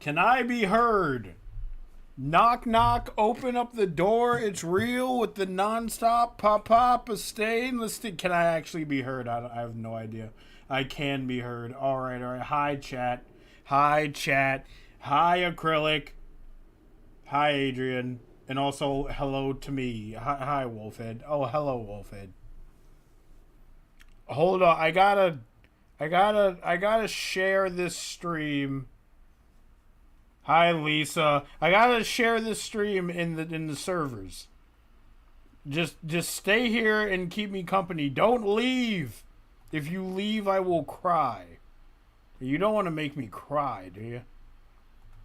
Can I be heard? Knock, knock, open up the door. It's real with the nonstop pop, pop, a stainless steel. Can I actually be heard? I have no idea. I can be heard. All right, all right. Hi, chat. Hi, chat. Hi, acrylic. Hi, Adrian. And also, hello to me. Hi, Wolfhead. Oh, hello, Wolfhead. Hold on. I gotta share this stream. Hi, Lisa. I gotta share this stream in the servers. Just stay here and keep me company. Don't leave. If you leave, I will cry. You don't want to make me cry, do you?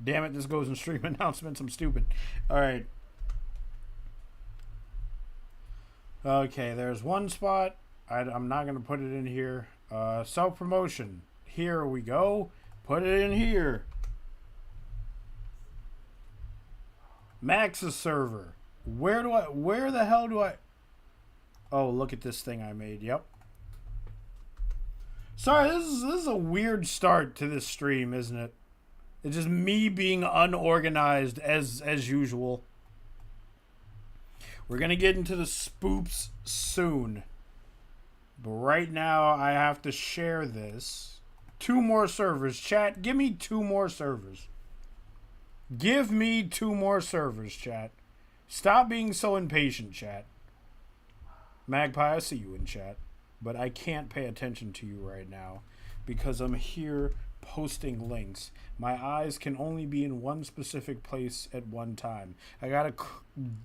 Damn it, this goes in stream announcements. I'm stupid. All right. Okay, there's one spot. I'm not going to put it in here. Self-promotion. Here we go. Put it in here. Max's server. Where the hell do I... Oh, look at this thing I made. Yep. Sorry, this is a weird start to this stream, isn't it? It's just me being unorganized as usual. We're going to get into the spoops soon. But right now, I have to share this. 2 more servers. Chat, give me 2 more servers. Give me 2 more servers, chat. Stop being so impatient, chat. Magpie, I see you in chat. But I can't pay attention to you right now because I'm here posting links. My eyes can only be in one specific place at one time. I gotta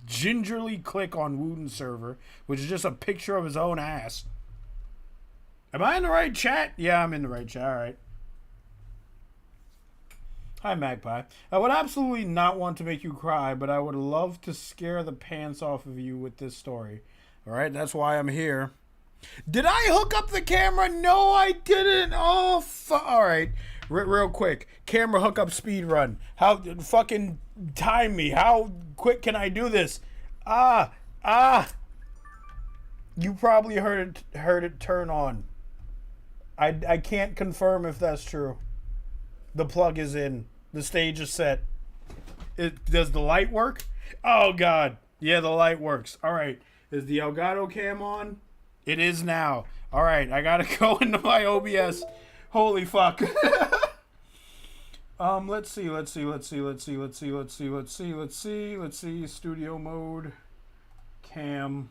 gingerly click on Wooten's server, which is just a picture of his own ass. Am I in the right chat? Yeah, I'm in the right chat. All right. Hi, Magpie. I would absolutely not want to make you cry, but I would love to scare the pants off of you with this story. All right, that's why I'm here. Did I hook up the camera? No, I didn't. Oh, all right. Real quick. Camera hookup speed run. How fucking time me? How quick can I do this? You probably heard it turn on. I can't confirm if that's true. The plug is in. The stage is set. Does the light work? Oh, God. Yeah, the light works. All right. Is the Elgato cam on? It is now. All right. I got to go into my OBS. Holy fuck. Let's see. Studio mode. Cam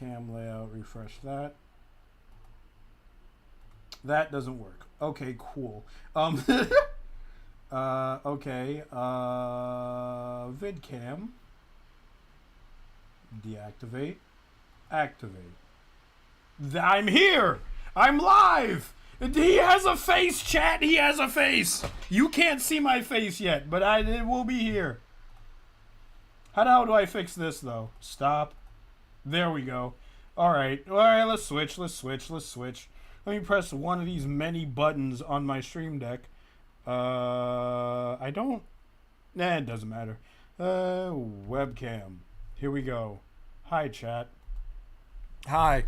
layout. Refresh that. That doesn't work. Okay, cool. Okay. VidCam. Deactivate. Activate. I'm here! I'm live! He has a face, chat! He has a face! You can't see my face yet, but it will be here. How the hell do I fix this, though? Stop. There we go. Alright, let's switch. Let me press one of these many buttons on my stream deck. I don't... Nah, it doesn't matter. Webcam. Here we go. Hi, chat. Hi,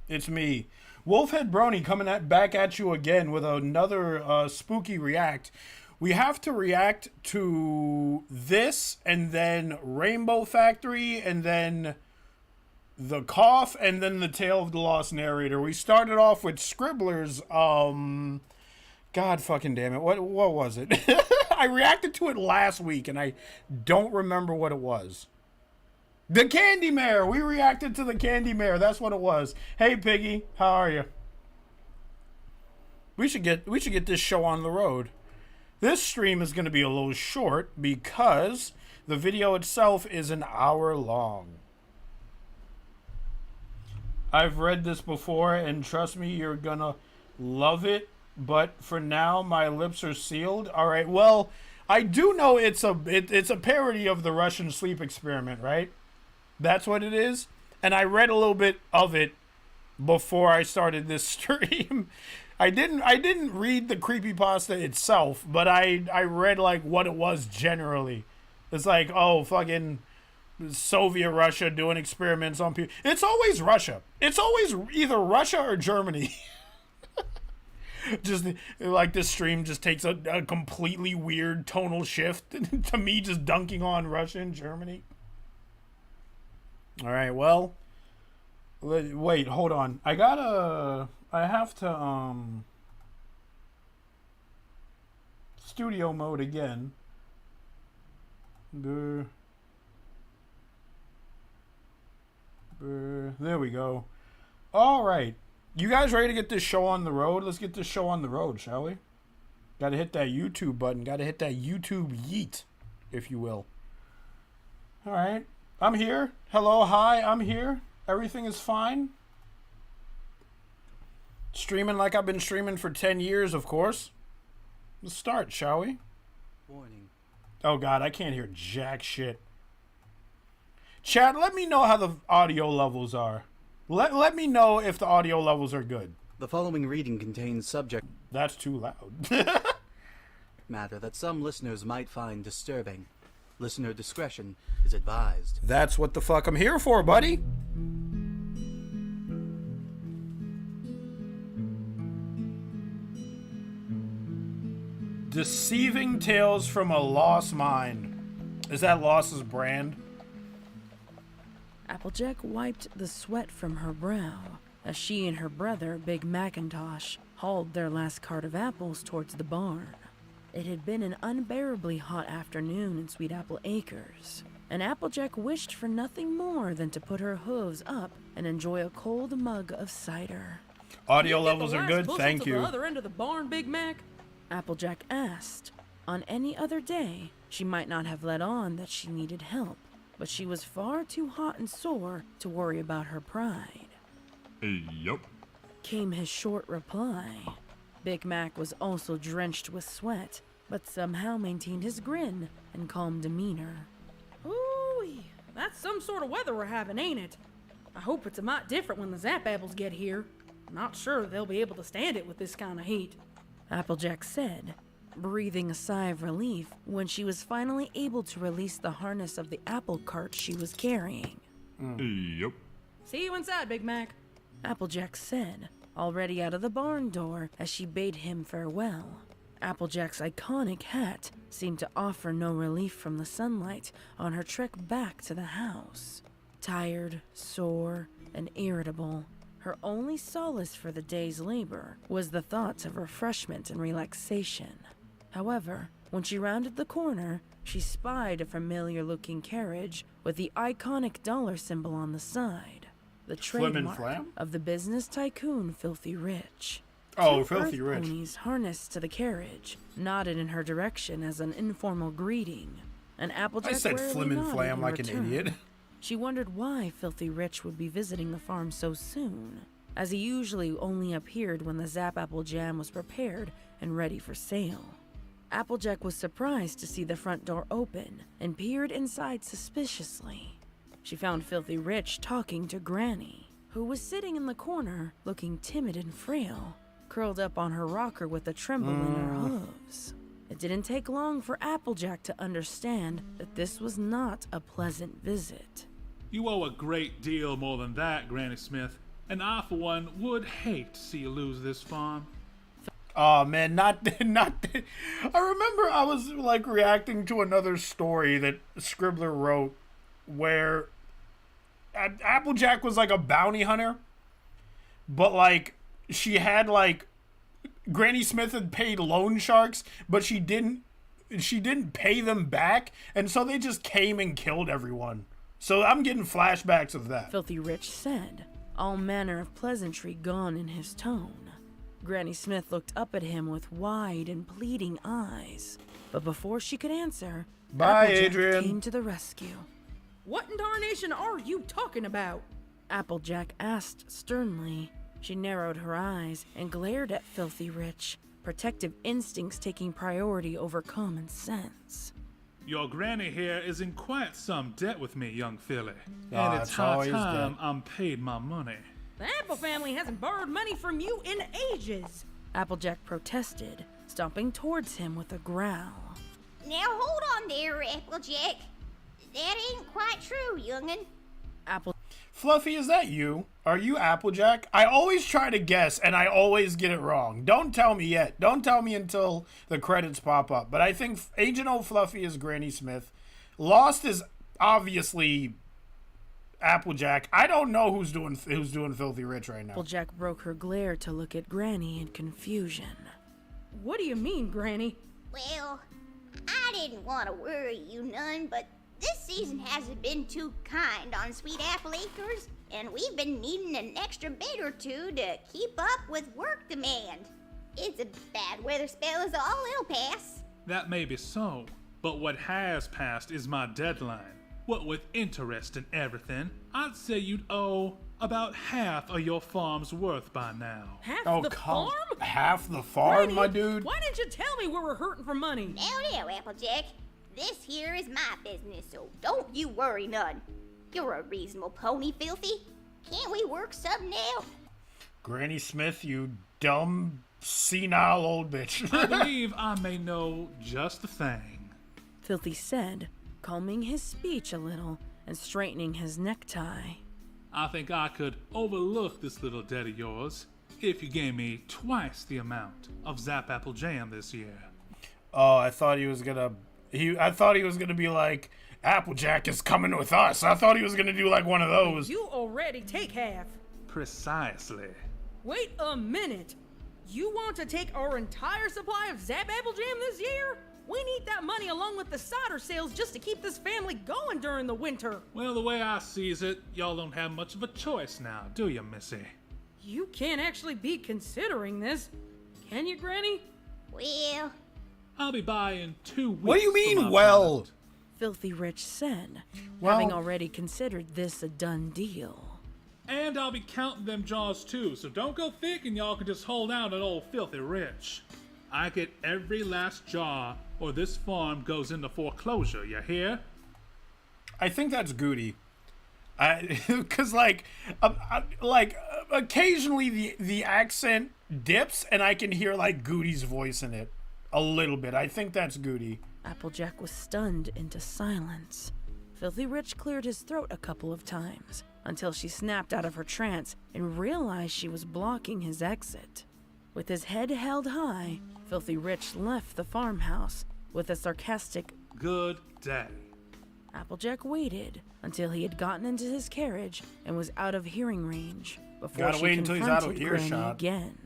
it's me. Wolfhead Brony coming back at you again with another spooky react. We have to react to this, and then Rainbow Factory, and then... The Cough, and then the Tale of the Lost Narrator. We started off with Scribbler's, God fucking damn it. What was it? I reacted to it last week, and I don't remember what it was. The Candy Mare! We reacted to the Candy Mare. That's what it was. Hey, Piggy. How are you? We should get this show on the road. This stream is going to be a little short because the video itself is an hour long. I've read this before, and trust me, you're gonna love it. But for now, my lips are sealed. All right. Well, I do know it's a parody of the Russian sleep experiment, right? That's what it is. And I read a little bit of it before I started this stream. I didn't read the creepypasta itself, but I read like what it was generally. It's like, oh, fucking Soviet Russia doing experiments on people. It's always Russia. It's always either Russia or Germany. Just like this stream just takes a completely weird tonal shift to me just dunking on Russia and Germany. All right, well, wait, hold on. I have to, studio mode again. There we go. All right. You guys ready to get this show on the road? Let's get this show on the road, shall we? Got to hit that YouTube button. Got to hit that YouTube yeet, if you will. All right. I'm here. Hello, hi, I'm here. Everything is fine. Streaming like I've been streaming for 10 years, of course. Let's start, shall we? Warning. Oh, God, I can't hear jack shit. Chat, let me know how the audio levels are. Let me know if the audio levels are good. The following reading contains subject That's too loud. matter that some listeners might find disturbing. Listener discretion is advised. That's what the fuck I'm here for, buddy. Deceiving Tales from a Lost Mind. Is that Lost's brand? Applejack wiped the sweat from her brow as she and her brother, Big Macintosh, hauled their last cart of apples towards the barn. It had been an unbearably hot afternoon in Sweet Apple Acres, and Applejack wished for nothing more than to put her hooves up and enjoy a cold mug of cider. Audio levels are good, thank you. The other end of the barn, Big Mac? Applejack asked. On any other day, she might not have let on that she needed help, but she was far too hot and sore to worry about her pride. Yup. Came his short reply. Big Mac was also drenched with sweat, but somehow maintained his grin and calm demeanor. Ooh, that's some sort of weather we're having, ain't it? I hope it's a mite different when the Zap Apples get here. Not sure they'll be able to stand it with this kind of heat. Applejack said, breathing a sigh of relief when she was finally able to release the harness of the apple cart she was carrying. Yup. See you inside, Big Mac. Applejack said, already out of the barn door as she bade him farewell. Applejack's iconic hat seemed to offer no relief from the sunlight on her trek back to the house. Tired, sore, and irritable, her only solace for the day's labor was the thoughts of refreshment and relaxation. However, when she rounded the corner, she spied a familiar-looking carriage with the iconic dollar symbol on the side, the trademark of the business tycoon Filthy Rich. Oh, Two Filthy earth Rich. Ponies harnessed to the carriage nodded in her direction as an informal greeting, and Applejack I said rarely flim and nodded flam in like return. an idiot. She wondered why Filthy Rich would be visiting the farm so soon, as he usually only appeared when the Zap Apple Jam was prepared and ready for sale. Applejack was surprised to see the front door open and peered inside suspiciously. She found Filthy Rich talking to Granny, who was sitting in the corner looking timid and frail, curled up on her rocker with a tremble in her hooves. It didn't take long for Applejack to understand that this was not a pleasant visit. You owe a great deal more than that, Granny Smith, and I, for one, would hate to see you lose this farm. Oh man, not. I remember I was like reacting to another story that Scribbler wrote, where Applejack was like a bounty hunter, but like she had like Granny Smith had paid loan sharks, but she didn't pay them back, and so they just came and killed everyone. So I'm getting flashbacks of that. Filthy Rich said, all manner of pleasantry gone in his tone. Granny Smith looked up at him with wide and pleading eyes, but before she could answer, Bye, Applejack Adrian. came to the rescue. What in darnation are you talking about? Applejack asked sternly. She narrowed her eyes and glared at Filthy Rich, protective instincts taking priority over common sense. Your granny here is in quite some debt with me, young filly. Ah, And it's it's high always time debt. I'm paid my money. The Apple family hasn't borrowed money from you in ages. Applejack protested, stomping towards him with a growl. Now hold on there, Applejack. That ain't quite true, young'un. Fluffy, is that you? Are you Applejack? I always try to guess, and I always get it wrong. Don't tell me yet. Don't tell me until the credits pop up. But I think Agent O Fluffy is Granny Smith. Lost is obviously Applejack. I don't know who's doing Filthy Rich right now. Applejack broke her glare to look at Granny in confusion. What do you mean, Granny? Well, I didn't want to worry you none, but this season hasn't been too kind on Sweet Apple Acres, and we've been needing an extra bit or two to keep up with work demand. It's a bad weather spell is all, it'll pass. That may be so, but what has passed is my deadline. What with interest and everything, I'd say you'd owe about half of your farm's worth by now. Half Oh, the farm? half the farm, Granny, my dude? Why didn't you tell me we were hurting for money? Now, Applejack, this here is my business, so don't you worry none. You're a reasonable pony, Filthy. Can't we work something out? Granny Smith, you dumb, senile old bitch. I believe I may know just the thing. Filthy said, calming his speech a little and straightening his necktie. I think I could overlook this little debt of yours if you gave me twice the amount of Zap Apple Jam this year. Oh, I thought he was gonna be like, Applejack is coming with us. I thought he was gonna do like one of those. You already take half. Precisely. Wait a minute. You want to take our entire supply of Zap Apple Jam this year? We need that money along with the cider sales just to keep this family going during the winter. Well, the way I sees it, y'all don't have much of a choice now, do you, Missy? You can't actually be considering this, can you, Granny? Well, I'll be by in 2 weeks. What do you for mean, my well? product. Filthy Rich said, Well- having already considered this a done deal. And I'll be counting them jaws too, so don't go thinking y'all can just hold out on old Filthy Rich. I get every last jar, or this farm goes into foreclosure, you hear? I think that's Goody. Cause occasionally the accent dips and I can hear like Goody's voice in it a little bit. I think that's Goody. Applejack was stunned into silence. Filthy Rich cleared his throat a couple of times until she snapped out of her trance and realized she was blocking his exit. With his head held high, Filthy Rich left the farmhouse with a sarcastic, Good day. Applejack waited until he had gotten into his carriage and was out of hearing range before Gotta she wait until he's out of confronted Granny earshot. again.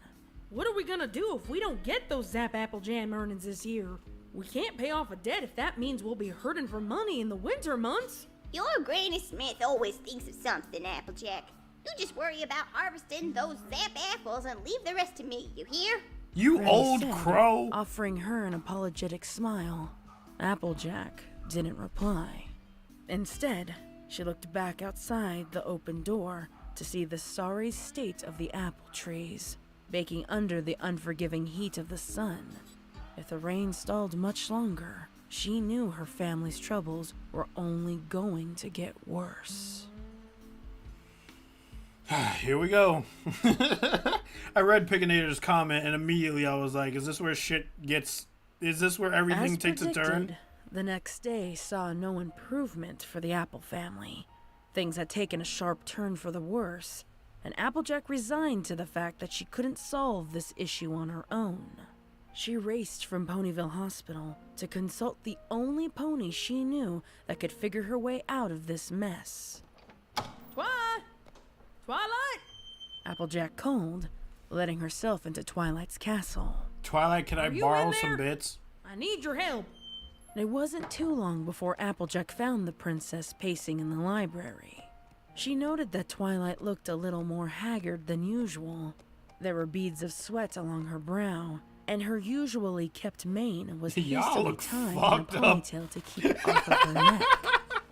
What are we gonna do if we don't get those Zap Apple Jam earnings this year? We can't pay off a debt if that means we'll be hurting for money in the winter months. your Granny Smith always thinks of something, Applejack. You just worry about harvesting those Zap apples and leave the rest to me, you hear? You Granny old said, crow. offering her an apologetic smile. Applejack didn't reply. Instead, she looked back outside the open door to see the sorry state of the apple trees, baking under the unforgiving heat of the sun. If the rain stalled much longer, she knew her family's troubles were only going to get worse. Here we go. I read Pickinator's comment and immediately I was like, is this where everything As takes a turn? predicted, the next day saw no improvement for the Apple family. Things had taken a sharp turn for the worse, and Applejack resigned to the fact that she couldn't solve this issue on her own. She raced from Ponyville Hospital to consult the only pony she knew that could figure her way out of this mess. Twilight? Applejack called, letting herself into Twilight's castle. Twilight, can I you borrow in Oh, some there? bits? I need your help. It wasn't too long before Applejack found the princess pacing in the library. She noted that Twilight looked a little more haggard than usual. There were beads of sweat along her brow, and her usually kept mane was Y'all hastily look tied in a fucked up. ponytail to keep it off of her neck.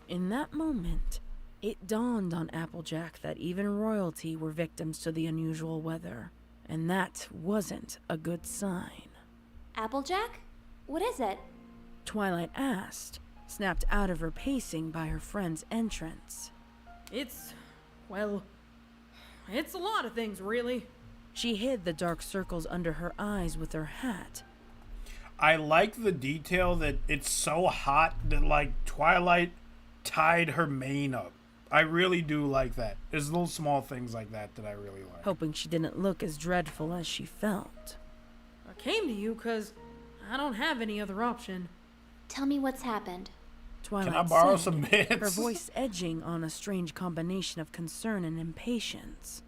In that moment, it dawned on Applejack that even royalty were victims to the unusual weather, and that wasn't a good sign. Applejack? What is it? Twilight asked, snapped out of her pacing by her friend's entrance. It's a lot of things, really. She hid the dark circles under her eyes with her hat. I like the detail that it's so hot that like Twilight tied her mane up I really do like that. There's little small things like that that I really like. hoping she didn't look as dreadful as she felt. I came to you because I don't have any other option. Tell me what's happened. Twilight Can I borrow said, some mints? her voice edging on a strange combination of concern and impatience.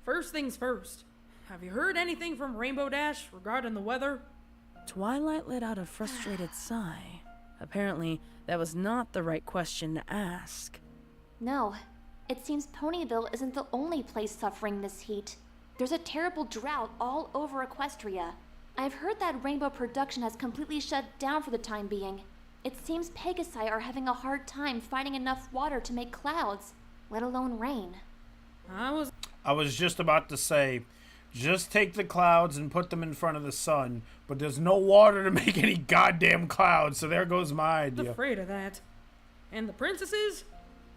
First things first. Have you heard anything from Rainbow Dash regarding the weather? Twilight let out a frustrated sigh. Apparently, that was not the right question to ask. No, it seems Ponyville isn't the only place suffering this heat. There's a terrible drought all over Equestria. I've heard that Rainbow production has completely shut down for the time being. It seems Pegasi are having a hard time finding enough water to make clouds, let alone rain. I was just about to say, just take the clouds and put them in front of the sun, but there's no water to make any goddamn clouds, so there goes my idea. afraid of that. And the princesses?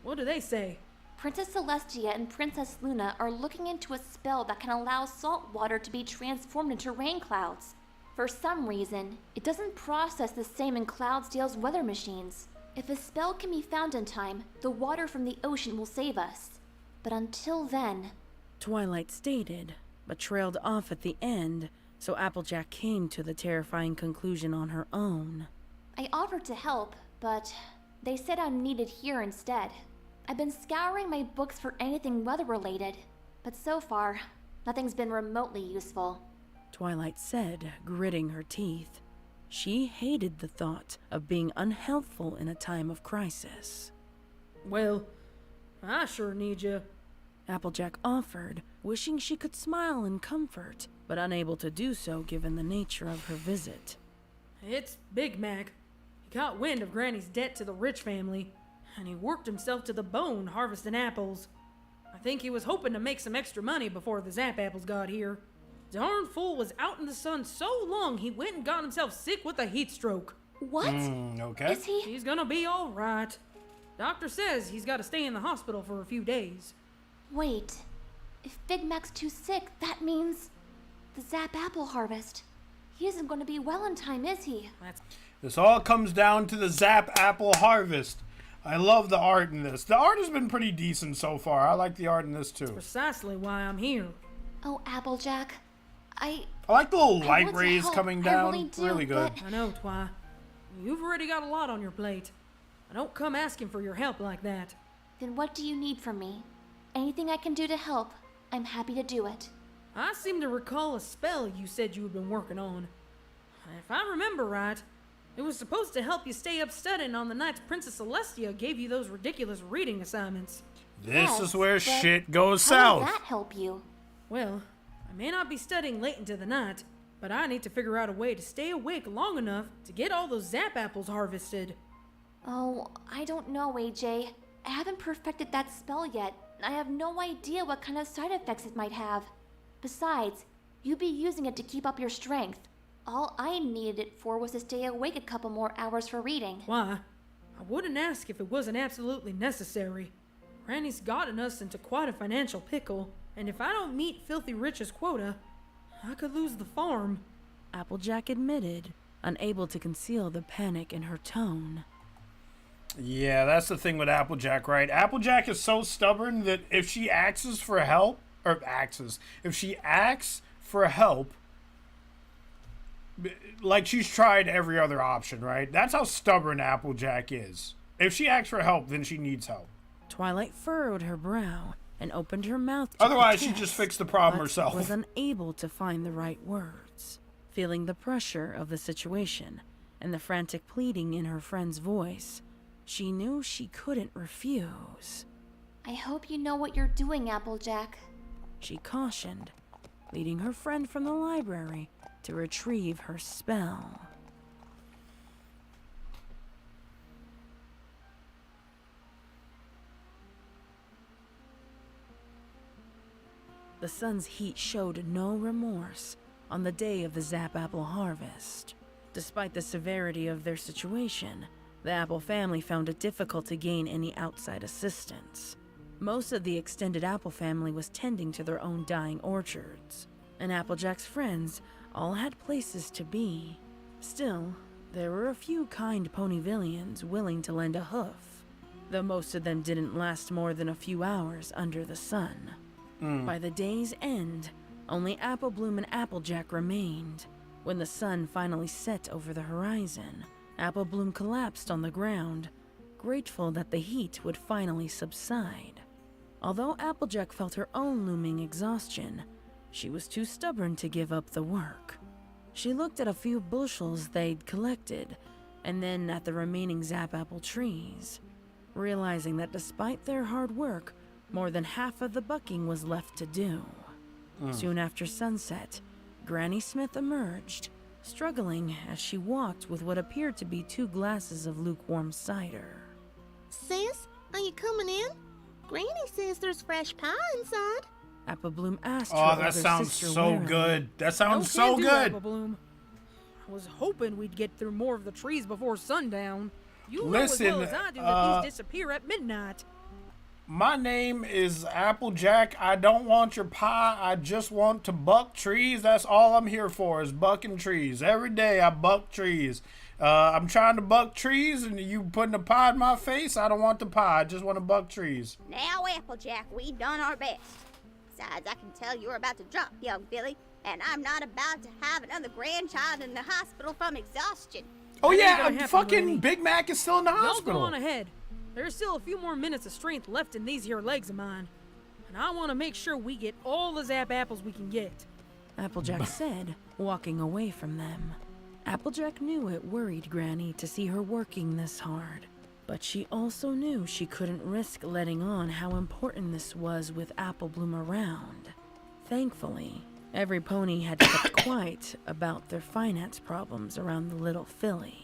What do they say? Princess Celestia and Princess Luna are looking into a spell that can allow salt water to be transformed into rain clouds. For some reason, it doesn't process the same in Cloudsdale's weather machines. If a spell can be found in time, the water from the ocean will save us. But until then... Twilight stated, but trailed off at the end, so Applejack came to the terrifying conclusion on her own. I offered to help, but they said I'm needed here instead. I've been scouring my books for anything weather-related, but so far, nothing's been remotely useful. Twilight said, gritting her teeth. She hated the thought of being unhelpful in a time of crisis. Well, I sure need you. Applejack offered, wishing she could smile in comfort, but unable to do so given the nature of her visit. It's Big Mac. He got wind of Granny's debt to the rich family, and he worked himself to the bone harvesting apples. I think he was hoping to make some extra money before the Zap apples got here. Darn fool was out in the sun so long he went and got himself sick with a heat stroke. What? Okay. Is he? He's gonna be all right. Doctor says he's got to stay in the hospital for a few days. Wait. If Big Mac's too sick, that means the Zap apple harvest. He isn't going to be well in time, is he? This all comes down to the Zap apple harvest. I love the art in this. The art has been pretty decent so far. I like the art in this too. Precisely why I'm here. Oh, Applejack. I like the little I light want to rays help. coming I down. really do, Really good. but- I know, Twy. You've already got a lot on your plate. I don't come asking for your help like that. Then what do you need from me? Anything I can do to help, I'm happy to do it. I seem to recall a spell you said you had been working on. If I remember right, it was supposed to help you stay up studying on the nights Princess Celestia gave you those ridiculous reading assignments. This Yes, is where but shit goes How south. will that help you? Well, I may not be studying late into the night, but I need to figure out a way to stay awake long enough to get all those Zap apples harvested. Oh, I don't know, AJ. I haven't perfected that spell yet. I have no idea what kind of side effects it might have. Besides, you'd be using it to keep up your strength. All I needed it for was to stay awake a couple more hours for reading. Why? I wouldn't ask if it wasn't absolutely necessary. Granny's gotten us into quite a financial pickle, and if I don't meet Filthy Rich's quota, I could lose the farm. Applejack admitted, unable to conceal the panic in her tone. Yeah, that's the thing with Applejack, right? Applejack is so stubborn that if she asks for help, if she asks for help, like she's tried every other option, right? That's how stubborn Applejack is. If she asks for help, then she needs help. Twilight furrowed her brow and opened her mouth to Otherwise, she protest, just fixed the problem but herself. was unable to find the right words. Feeling the pressure of the situation and the frantic pleading in her friend's voice, she knew she couldn't refuse. I hope you know what you're doing, Applejack. She cautioned, leading her friend from the library to retrieve her spell. The sun's heat showed no remorse on the day of the Zap apple harvest. Despite the severity of their situation, the Apple family found it difficult to gain any outside assistance. Most of the extended Apple family was tending to their own dying orchards, and Applejack's friends all had places to be. Still, there were a few kind Ponyvillians willing to lend a hoof. though most of them didn't last more than a few hours under the sun. By the day's end, only Apple Bloom and Applejack remained. When the sun finally set over the horizon, Apple Bloom collapsed on the ground, grateful that the heat would finally subside. Although Applejack felt her own looming exhaustion, she was too stubborn to give up the work. She looked at a few bushels they'd collected, and then at the remaining Zap Apple trees, realizing that despite their hard work, more than half of the bucking was left to do. Soon after sunset, Granny Smith emerged, struggling as she walked with what appeared to be 2 glasses of lukewarm cider. Sis, are you coming in? Granny says there's fresh pie inside. Apple Bloom asked her Oh, older that sounds sister so wearily. good. That sounds No so can do, good. Apple Bloom. I was hoping we'd get through more of the trees before sundown. You Listen, know as well as I do that these disappear at midnight. My name is Applejack. I don't want your pie. I just want to buck trees. That's all I'm here for, is bucking trees. Every day I buck trees. I'm trying to buck trees, and you putting a pie in my face? I don't want the pie. I just want to buck trees. Now, Applejack, we done our best. Besides, I can tell you're about to drop, young Billy, and I'm not about to have another grandchild in the hospital from exhaustion. Oh That ain't yeah, gonna happen, fucking Brony. Big Mac is still in the Y'all go hospital. on ahead. There's still a few more minutes of strength left in these here legs of mine. And I want to make sure we get all the Zap Apples we can get. Applejack said, walking away from them. Applejack knew it worried Granny to see her working this hard, but she also knew she couldn't risk letting on how important this was with Apple Bloom around. Thankfully, every pony had kept quiet about their finance problems around the little filly.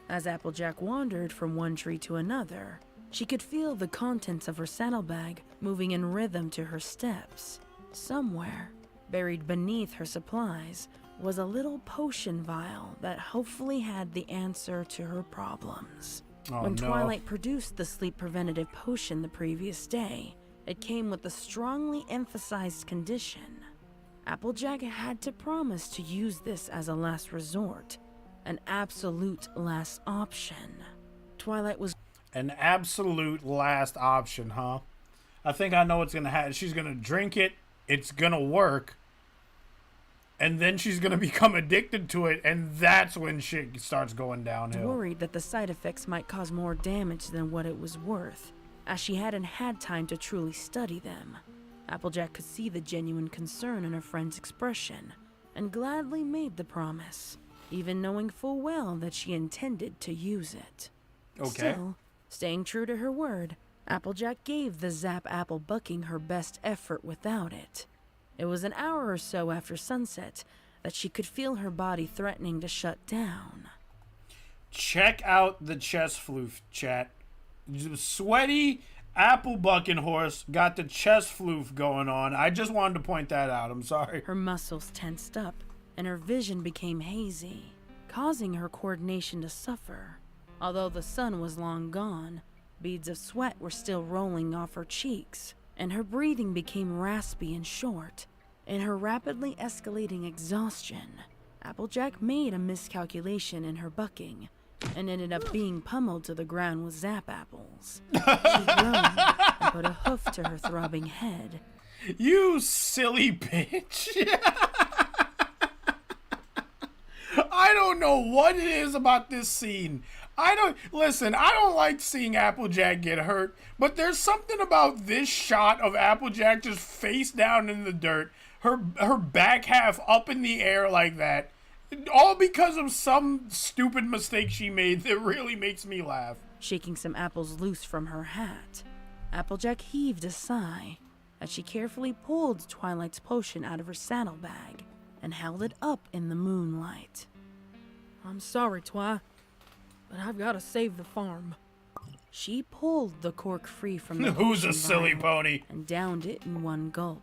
As Applejack wandered from one tree to another, she could feel the contents of her saddlebag moving in rhythm to her steps. Somewhere, buried beneath her supplies, was a little potion vial that hopefully had the answer to her problems. Oh, When no. Twilight produced the sleep preventative potion the previous day, it came with a strongly emphasized condition. Applejack had to promise to use this as a last resort, an absolute last option. Twilight was An absolute last option, huh? I think I know what's gonna happen. She's gonna drink it. It's gonna work. And then she's gonna become addicted to it, and that's when shit starts going downhill. worried that the side effects might cause more damage than what it was worth, as she hadn't had time to truly study them. Applejack could see the genuine concern in her friend's expression, and gladly made the promise, even knowing full well that she intended to use it. Okay. Still, staying true to her word, Applejack gave the Zap Apple bucking her best effort without it. It was an hour or so after sunset that she could feel her body threatening to shut down. Check out the chest floof, chat. Sweaty apple bucking horse got the chest floof going on. I just wanted to point that out. I'm sorry. Her muscles tensed up, and her vision became hazy, causing her coordination to suffer. Although the sun was long gone, beads of sweat were still rolling off her cheeks, and her breathing became raspy and short. In her rapidly escalating exhaustion, Applejack made a miscalculation in her bucking, and ended up being pummeled to the ground with Zap Apples. She groaned and put a hoof to her throbbing head. You silly bitch. I don't know what it is about this scene. I don't like seeing Applejack get hurt, but there's something about this shot of Applejack just face down in the dirt, her back half up in the air like that, all because of some stupid mistake she made that really makes me laugh. Shaking some apples loose from her hat, Applejack heaved a sigh as she carefully pulled Twilight's potion out of her saddlebag and held it up in the moonlight. I'm sorry, Twi, but I've got to save the farm. She pulled the cork free from the Who's a potion silly vial pony? and downed it in one gulp.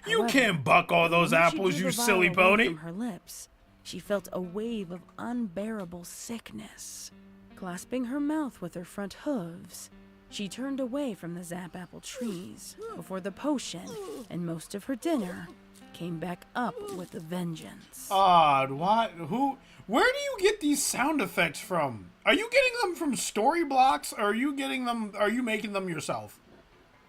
You However, can't buck all those when she apples, drew you the silly vial away pony. From her lips, she felt a wave of unbearable sickness. Clasping her mouth with her front hooves, she turned away from the Zap Apple trees before the potion and most of her dinner came back up with a vengeance. Odd. What? Who? Where do you get these sound effects from? Are you getting them from story blocks? Or are you getting them? Are you making them yourself?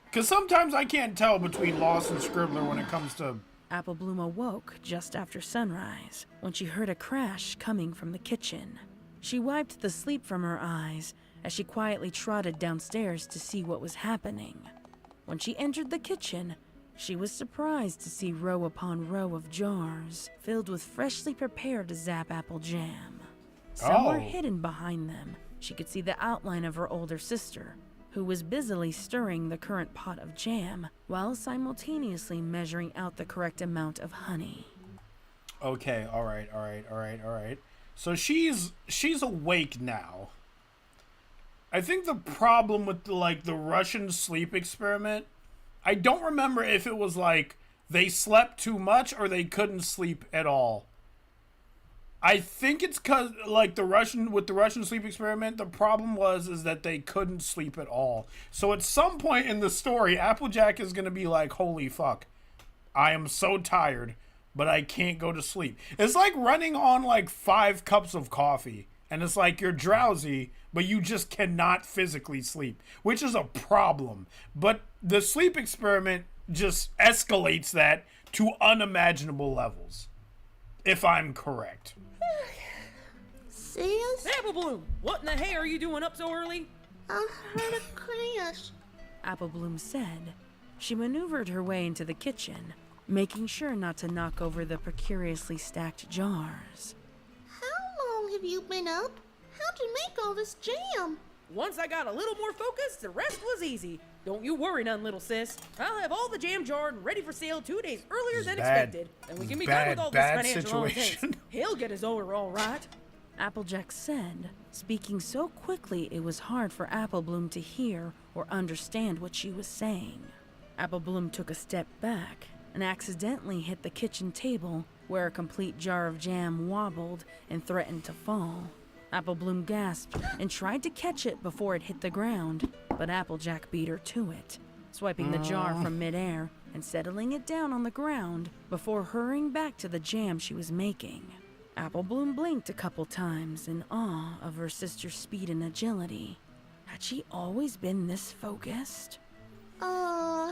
Because sometimes I can't tell between Lost and Scribbler when it comes to... Apple Bloom awoke just after sunrise when she heard a crash coming from the kitchen. She wiped the sleep from her eyes as she quietly trotted downstairs to see what was happening. When she entered the kitchen, she was surprised to see row upon row of jars filled with freshly prepared Zap Apple jam. Somewhere hidden behind them, she could see the outline of her older sister, who was busily stirring the current pot of jam while simultaneously measuring out the correct amount of honey. Okay, all right. So she's awake now. I think the problem with the Russian sleep experiment, I don't remember if it was like they slept too much or they couldn't sleep at all. I think it's because with the Russian sleep experiment, the problem is that they couldn't sleep at all. So at some point in the story, Applejack is going to be like, holy fuck, I am so tired, but I can't go to sleep. It's like running on like 5 cups of coffee. And it's like you're drowsy, but you just cannot physically sleep, which is a problem. But the sleep experiment just escalates that to unimaginable levels, if I'm correct. Sis? Apple Bloom, what in the hey are you doing up so early? I heard a crash. Apple Bloom said. She maneuvered her way into the kitchen, making sure not to knock over the precariously stacked jars. How long have you been up? How'd you make all this jam? Once I got a little more focused, the rest was easy. Don't you worry none, little sis. I'll have all the jam jarred and ready for sale 2 days earlier than expected. And we can be done with all this financial nonsense. He'll get his over all right. Applejack said, speaking so quickly it was hard for Apple Bloom to hear or understand what she was saying. Apple Bloom took a step back and accidentally hit the kitchen table where a complete jar of jam wobbled and threatened to fall. Apple Bloom gasped and tried to catch it before it hit the ground, but Applejack beat her to it, swiping the jar from midair and settling it down on the ground before hurrying back to the jam she was making. Apple Bloom blinked a couple times in awe of her sister's speed and agility. Had she always been this focused? How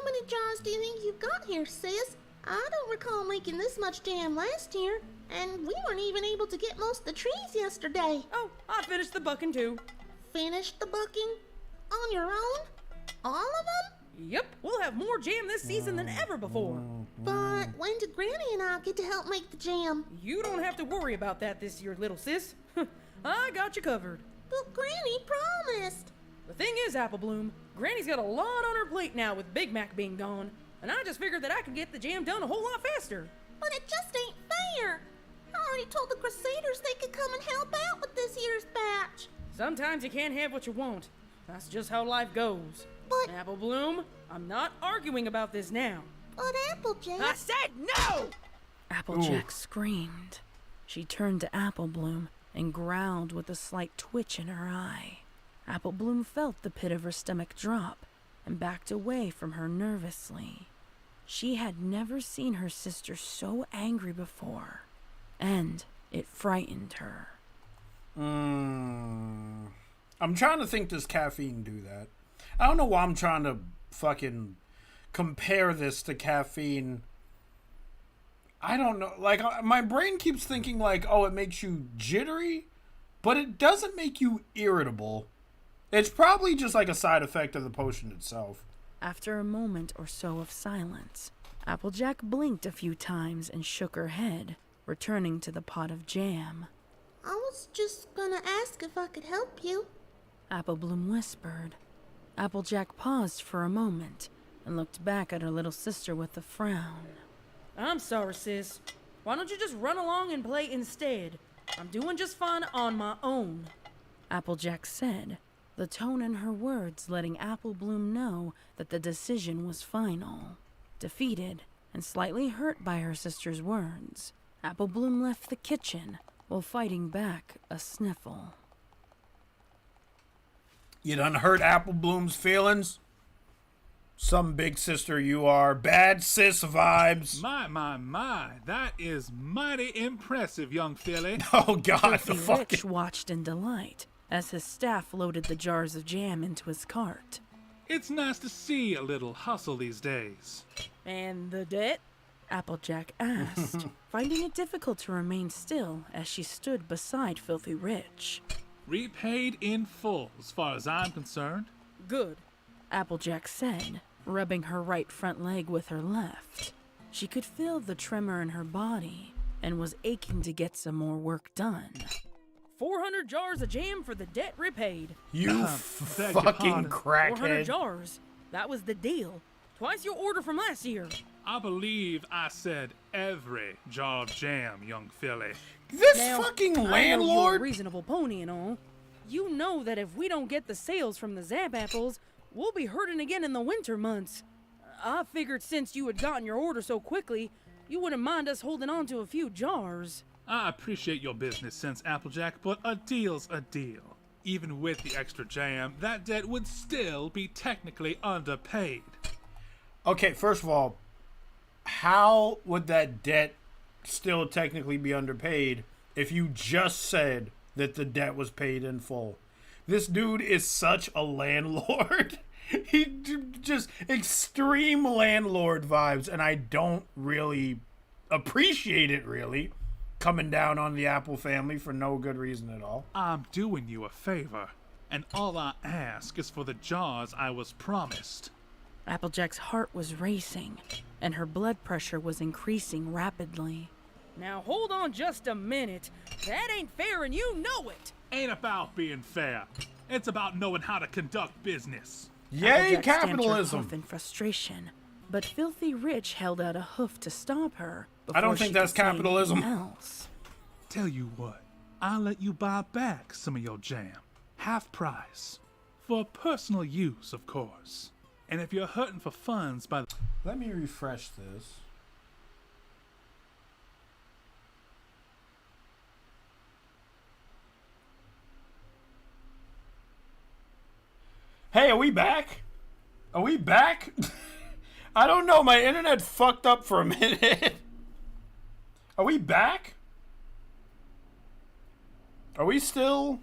many jars do you think you've got here, sis? I don't recall making this much jam last year, and we weren't even able to get most of the trees yesterday. Oh, I finished the bucking too. Finished the bucking? On your own? All of them? Yep, we'll have more jam this season than ever before. But when did Granny and I get to help make the jam? You don't have to worry about that this year, little sis. I got you covered. But Granny promised. The thing is, Apple Bloom, Granny's got a lot on her plate now with Big Mac being gone, and I just figured that I could get the jam done a whole lot faster. But it just ain't fair. I already told the Crusaders they could come and help out with this year's batch. Sometimes you can't have what you want. That's just how life goes. But- Apple Bloom, I'm not arguing about this now. But Applejack... I said no! Applejack screamed. She turned to Apple Bloom and growled with a slight twitch in her eye. Apple Bloom felt the pit of her stomach drop and backed away from her nervously. She had never seen her sister so angry before, and it frightened her. I'm trying to think, does caffeine do that? I don't know why I'm trying to fucking compare this to caffeine. I don't know. Like, my brain keeps thinking, like, oh, it makes you jittery, but it doesn't make you irritable. It's probably just like a side effect of the potion itself. After a moment or so of silence, Applejack blinked a few times and shook her head, returning to the pot of jam. I was just gonna ask if I could help you. Apple Bloom whispered. Applejack paused for a moment and looked back at her little sister with a frown. I'm sorry, sis. Why don't you just run along and play instead? I'm doing just fine on my own. Applejack said, the tone in her words letting Apple Bloom know that the decision was final. Defeated and slightly hurt by her sister's words, Apple Bloom left the kitchen while fighting back a sniffle. You done hurt Apple Bloom's feelings? Some big sister you are. Bad sis vibes. My, that is mighty impressive, young filly. Oh, God, the Filthy Rich fucking... watched in delight as his staff loaded the jars of jam into his cart. It's nice to see a little hustle these days. And the debt? Applejack asked, finding it difficult to remain still as she stood beside Filthy Rich. Repaid in full, as far as I'm concerned. Good, Applejack said, rubbing her right front leg with her left. She could feel the tremor in her body and was aching to get some more work done. 400 jars of jam for the debt repaid. You beg your fucking pardon. 400 crackhead. jars. That was the deal. Twice your order from last year. I believe I said every jar of jam, young filly. This Now, fucking I know you're a landlord. reasonable pony and all. You know that if we don't get the sales from the Zap apples, we'll be hurting again in the winter months. I figured since you had gotten your order so quickly, you wouldn't mind us holding on to a few jars. I appreciate your business sense, Applejack, but a deal's a deal. Even with the extra jam, that debt would still be technically underpaid. Okay, first of all, how would that debt still technically be underpaid if you just said that the debt was paid in full? This dude is such a landlord. Just extreme landlord vibes, and I don't really appreciate it, really. Coming down on the Apple family for no good reason at all. I'm doing you a favor, and all I ask is for the jars I was promised. Applejack's heart was racing, and her blood pressure was increasing rapidly. Now hold on just a minute. That ain't fair and you know it. Ain't about being fair. It's about knowing how to conduct business. Yay, Applejack stamped her capitalism! hoof in frustration, but Filthy Rich held out a hoof to stop her. I don't before think she that's could say capitalism. anything else. Tell you what, I'll let you buy back some of your jam. Half price. For personal use, of course. And if you're hurting for funds by the... Let me refresh this. Hey, are we back? Are we back? I don't know, my internet fucked up for a minute. Are we back? Are we still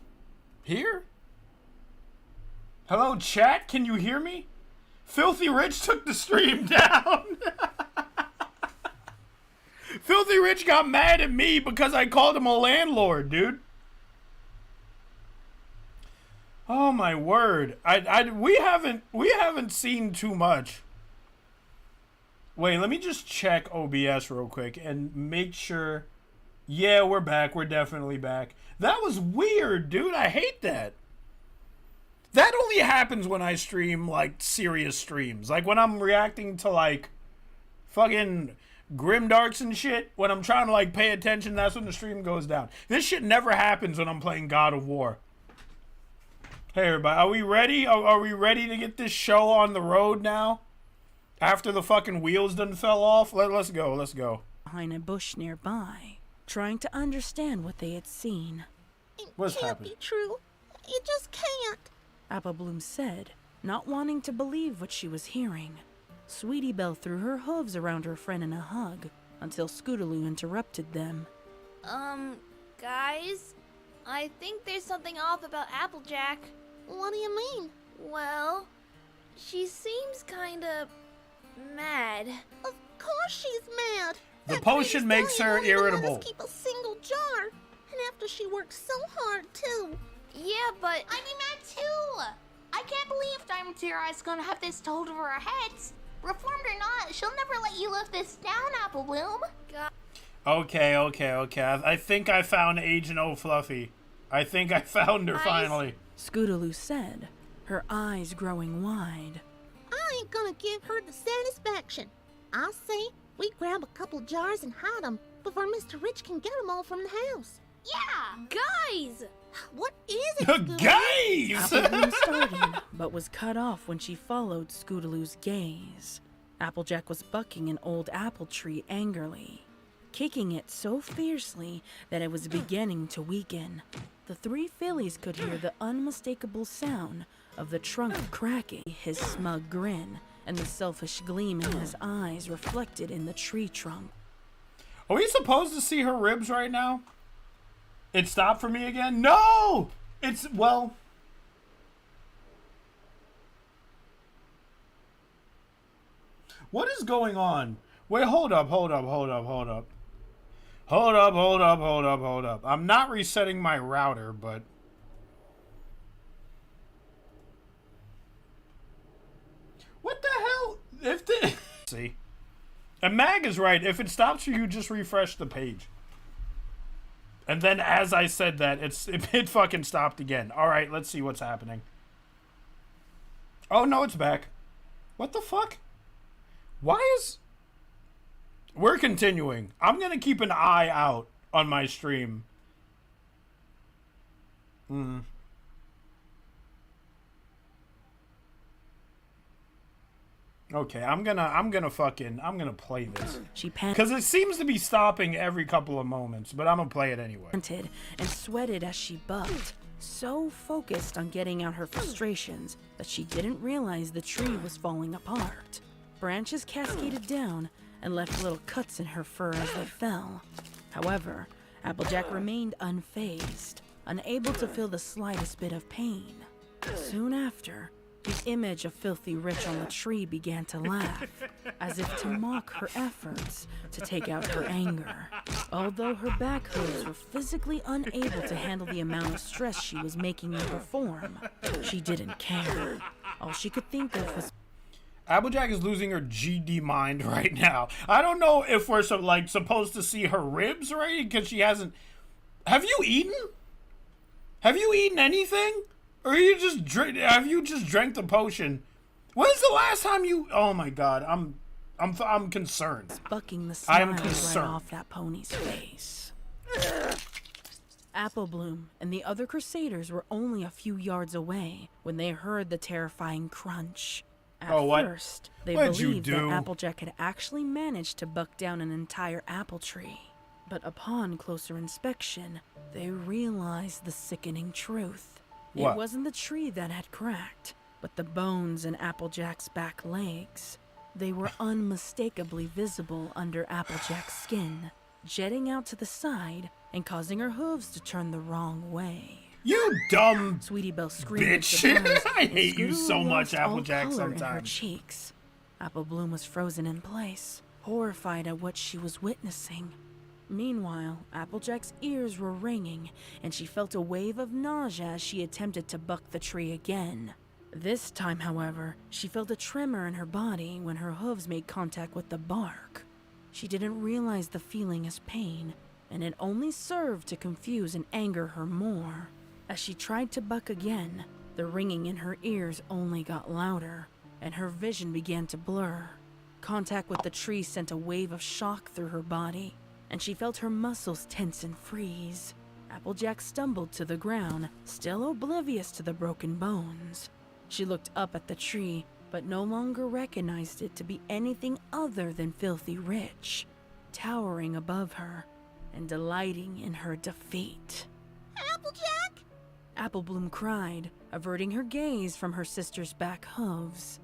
here? Hello, chat? Can you hear me? Filthy Rich took the stream down. Filthy Rich got mad at me because I called him a landlord, dude. Oh my word. We haven't seen too much. Wait, let me just check OBS real quick and make sure. Yeah, we're back. We're definitely back. That was weird, dude. I hate that. That only happens when I stream, like, serious streams. Like, when I'm reacting to, like, fucking grimdarks and shit. When I'm trying to, like, pay attention, that's when the stream goes down. This shit never happens when I'm playing God of War. Hey, everybody. Are we ready? Are we ready to get this show on the road now? After the fucking wheels done fell off? Let's go. Let's go. Behind a bush nearby, trying to understand what they had seen. It What's can't happening? be true. It just can't. Apple Bloom said, not wanting to believe what she was hearing. Sweetie Belle threw her hooves around her friend in a hug until Scootaloo interrupted them. Guys, I think there's something off about Applejack. What do you mean? Well, she seems kinda mad. Of course she's mad. The That potion pretty makes stallion her won't even let us irritable. keep a single jar. And after she worked so hard, too. Yeah, but I'd be mad too. I can't believe Diamond Tiara is gonna have this told over our heads. Reformed or not, she'll never let you live this down, Apple Bloom. Okay. I think I found Agent O'Fluffy. I think I found her Nice. finally. Scootaloo said, her eyes growing wide. I ain't gonna give her the satisfaction. I say we grab a couple jars and hide 'em before Mr. Rich can get 'em all from the house. Yeah. guys, What is it, Scootaloo? Guys! Apple Bloom started, but was cut off when she followed Scootaloo's gaze. Applejack was bucking an old apple tree angrily, kicking it so fiercely that it was beginning to weaken. The three fillies could hear the unmistakable sound of the trunk cracking, his smug grin, and the selfish gleam in his eyes reflected in the tree trunk. Are we supposed to see her ribs right now? It stopped for me again? No! It's, well... What is going on? Wait, hold up. I'm not resetting my router, but... What the hell? If the... See? And Mag is right. If it stops for you, just refresh the page. And then as I said that, it fucking stopped again. Alright, let's see what's happening. Oh, no, it's back. What the fuck? Why is... We're continuing. I'm going to keep an eye out on my stream. Okay, I'm gonna play this. She panted Because it seems to be stopping every couple of moments, but I'm gonna play it anyway. and sweated as she bucked, so focused on getting out her frustrations that she didn't realize the tree was falling apart. Branches cascaded down and left little cuts in her fur as they fell. However, Applejack remained unfazed, unable to feel the slightest bit of pain. Soon after, the image of Filthy Rich on the tree began to laugh, as if to mock her efforts to take out her anger. Although her back hooves were physically unable to handle the amount of stress she was making them perform, she didn't care. All she could think of was Applejack is losing her GD mind right now. I don't know if we're supposed to see her ribs, right? Because she hasn't... Have you eaten? Have you eaten anything? Or have you just drank the potion? When's the last time you... Oh my god, I'm concerned. bucking the I smile am right concerned. off that pony's face. Applebloom and the other Crusaders were only a few yards away when they heard the terrifying crunch. At what? first, they What'd you believed that do? Applejack had actually managed to buck down an entire apple tree. But upon closer inspection, they realized the sickening truth. What? It wasn't the tree that had cracked, but the bones in Applejack's back legs. They were unmistakably visible under Applejack's skin, jetting out to the side and causing her hooves to turn the wrong way. You dumb... Sweetie Belle screamed in Bitch. surprise, I and hate you Scootaloo so much, lost all Applejack, color in her sometimes. cheeks. Applebloom was frozen in place, horrified at what she was witnessing. Meanwhile, Applejack's ears were ringing, and she felt a wave of nausea as she attempted to buck the tree again. This time, however, she felt a tremor in her body when her hooves made contact with the bark. She didn't realize the feeling as pain, and it only served to confuse and anger her more. As she tried to buck again, the ringing in her ears only got louder, and her vision began to blur. Contact with the tree sent a wave of shock through her body, and she felt her muscles tense and freeze. Applejack stumbled to the ground, still oblivious to the broken bones. She looked up at the tree, but no longer recognized it to be anything other than Filthy Rich, towering above her and delighting in her defeat. Applejack? Applebloom cried, averting her gaze from her sister's back hooves.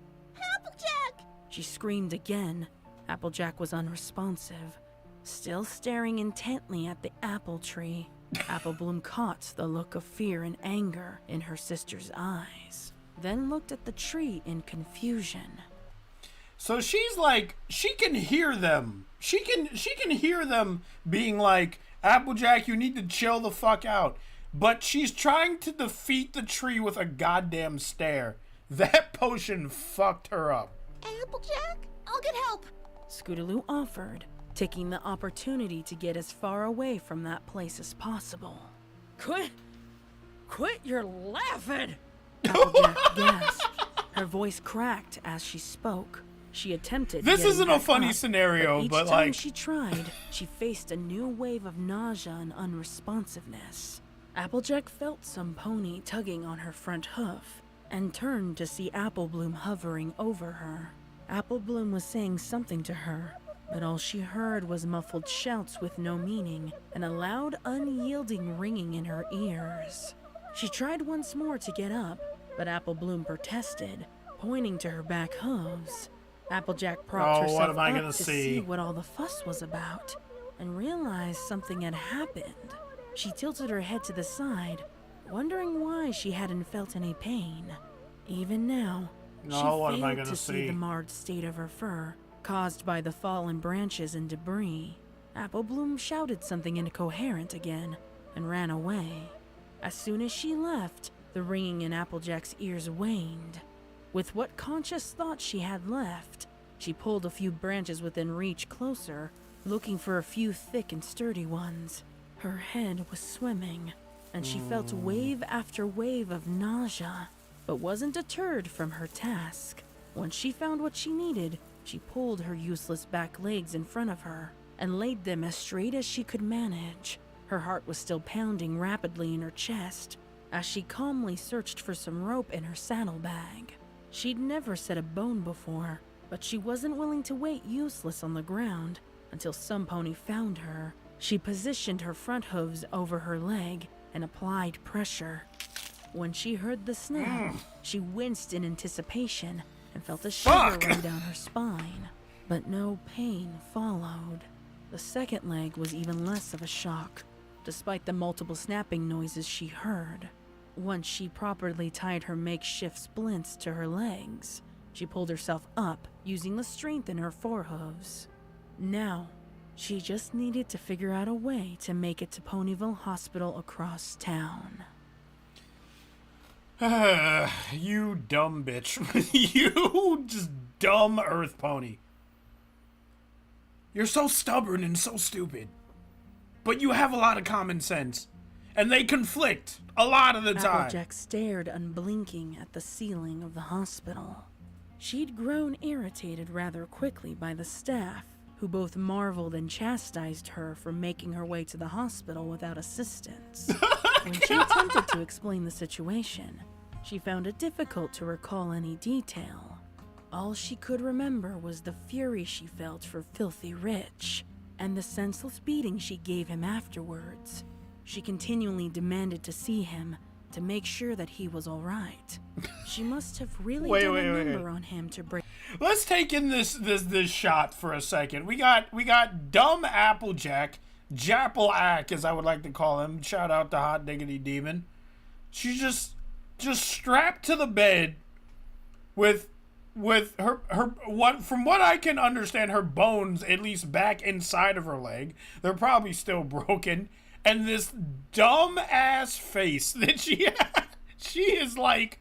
Applejack! She screamed again. Applejack was unresponsive, still staring intently at the apple tree. Applebloom caught the look of fear and anger in her sister's eyes, then looked at the tree in confusion. So she's like, she can hear them. She can hear them being like, Applejack, you need to chill the fuck out. But she's trying to defeat the tree with a goddamn stare. That potion fucked her up. Applejack? I'll get help. Scootaloo offered, taking the opportunity to get as far away from that place as possible. Quit your laughing! Applejack gasped. Her voice cracked as she spoke. She attempted. This getting isn't a back funny up, scenario, each but time like... she tried, she faced a new wave of nausea and unresponsiveness. Applejack felt some pony tugging on her front hoof and turned to see Applebloom hovering over her. Applebloom was saying something to her, but all she heard was muffled shouts with no meaning and a loud, unyielding ringing in her ears. She tried once more to get up, but Applebloom protested, pointing to her back hooves. Applejack propped Oh, herself what am I up gonna to see? see what all the fuss was about and realized something had happened. She tilted her head to the side, wondering why she hadn't felt any pain. Even now, No, she what am I failed gonna to see see? the marred state of her fur, caused by the fallen branches and debris. Apple Bloom shouted something incoherent again and ran away. As soon as she left, the ringing in Applejack's ears waned. With what conscious thought she had left, she pulled a few branches within reach closer, looking for a few thick and sturdy ones. Her head was swimming, and she felt wave after wave of nausea, but wasn't deterred from her task. Once she found what she needed, she pulled her useless back legs in front of her and laid them as straight as she could manage. Her heart was still pounding rapidly in her chest as she calmly searched for some rope in her saddlebag. She'd never set a bone before, but she wasn't willing to wait useless on the ground until some pony found her. She positioned her front hooves over her leg and applied pressure. When she heard the snap, she winced in anticipation and felt a shiver run down her spine, but no pain followed. The second leg was even less of a shock, despite the multiple snapping noises she heard. Once she properly tied her makeshift splints to her legs, she pulled herself up using the strength in her forehooves. Now, she just needed to figure out a way to make it to Ponyville Hospital across town. You dumb bitch. You just dumb earth pony. You're so stubborn and so stupid. But you have a lot of common sense. And they conflict a lot of the time. Applejack stared unblinking at the ceiling of the hospital. She'd grown irritated rather quickly by the staff, who both marveled and chastised her for making her way to the hospital without assistance. When she attempted to explain the situation, she found it difficult to recall any detail. All she could remember was the fury she felt for Filthy Rich, and the senseless beating she gave him afterwards. She continually demanded to see him to make sure that he was all right. She must have really done a number on him to break. Let's take in this shot for a second. We got dumb Applejack, Jappleack as I would like to call him. Shout out to Hot Diggity Demon. She's just strapped to the bed with her what, from what I can understand, her bones at least back inside of her leg. They're probably still broken. And this dumb ass face that she has, she is like,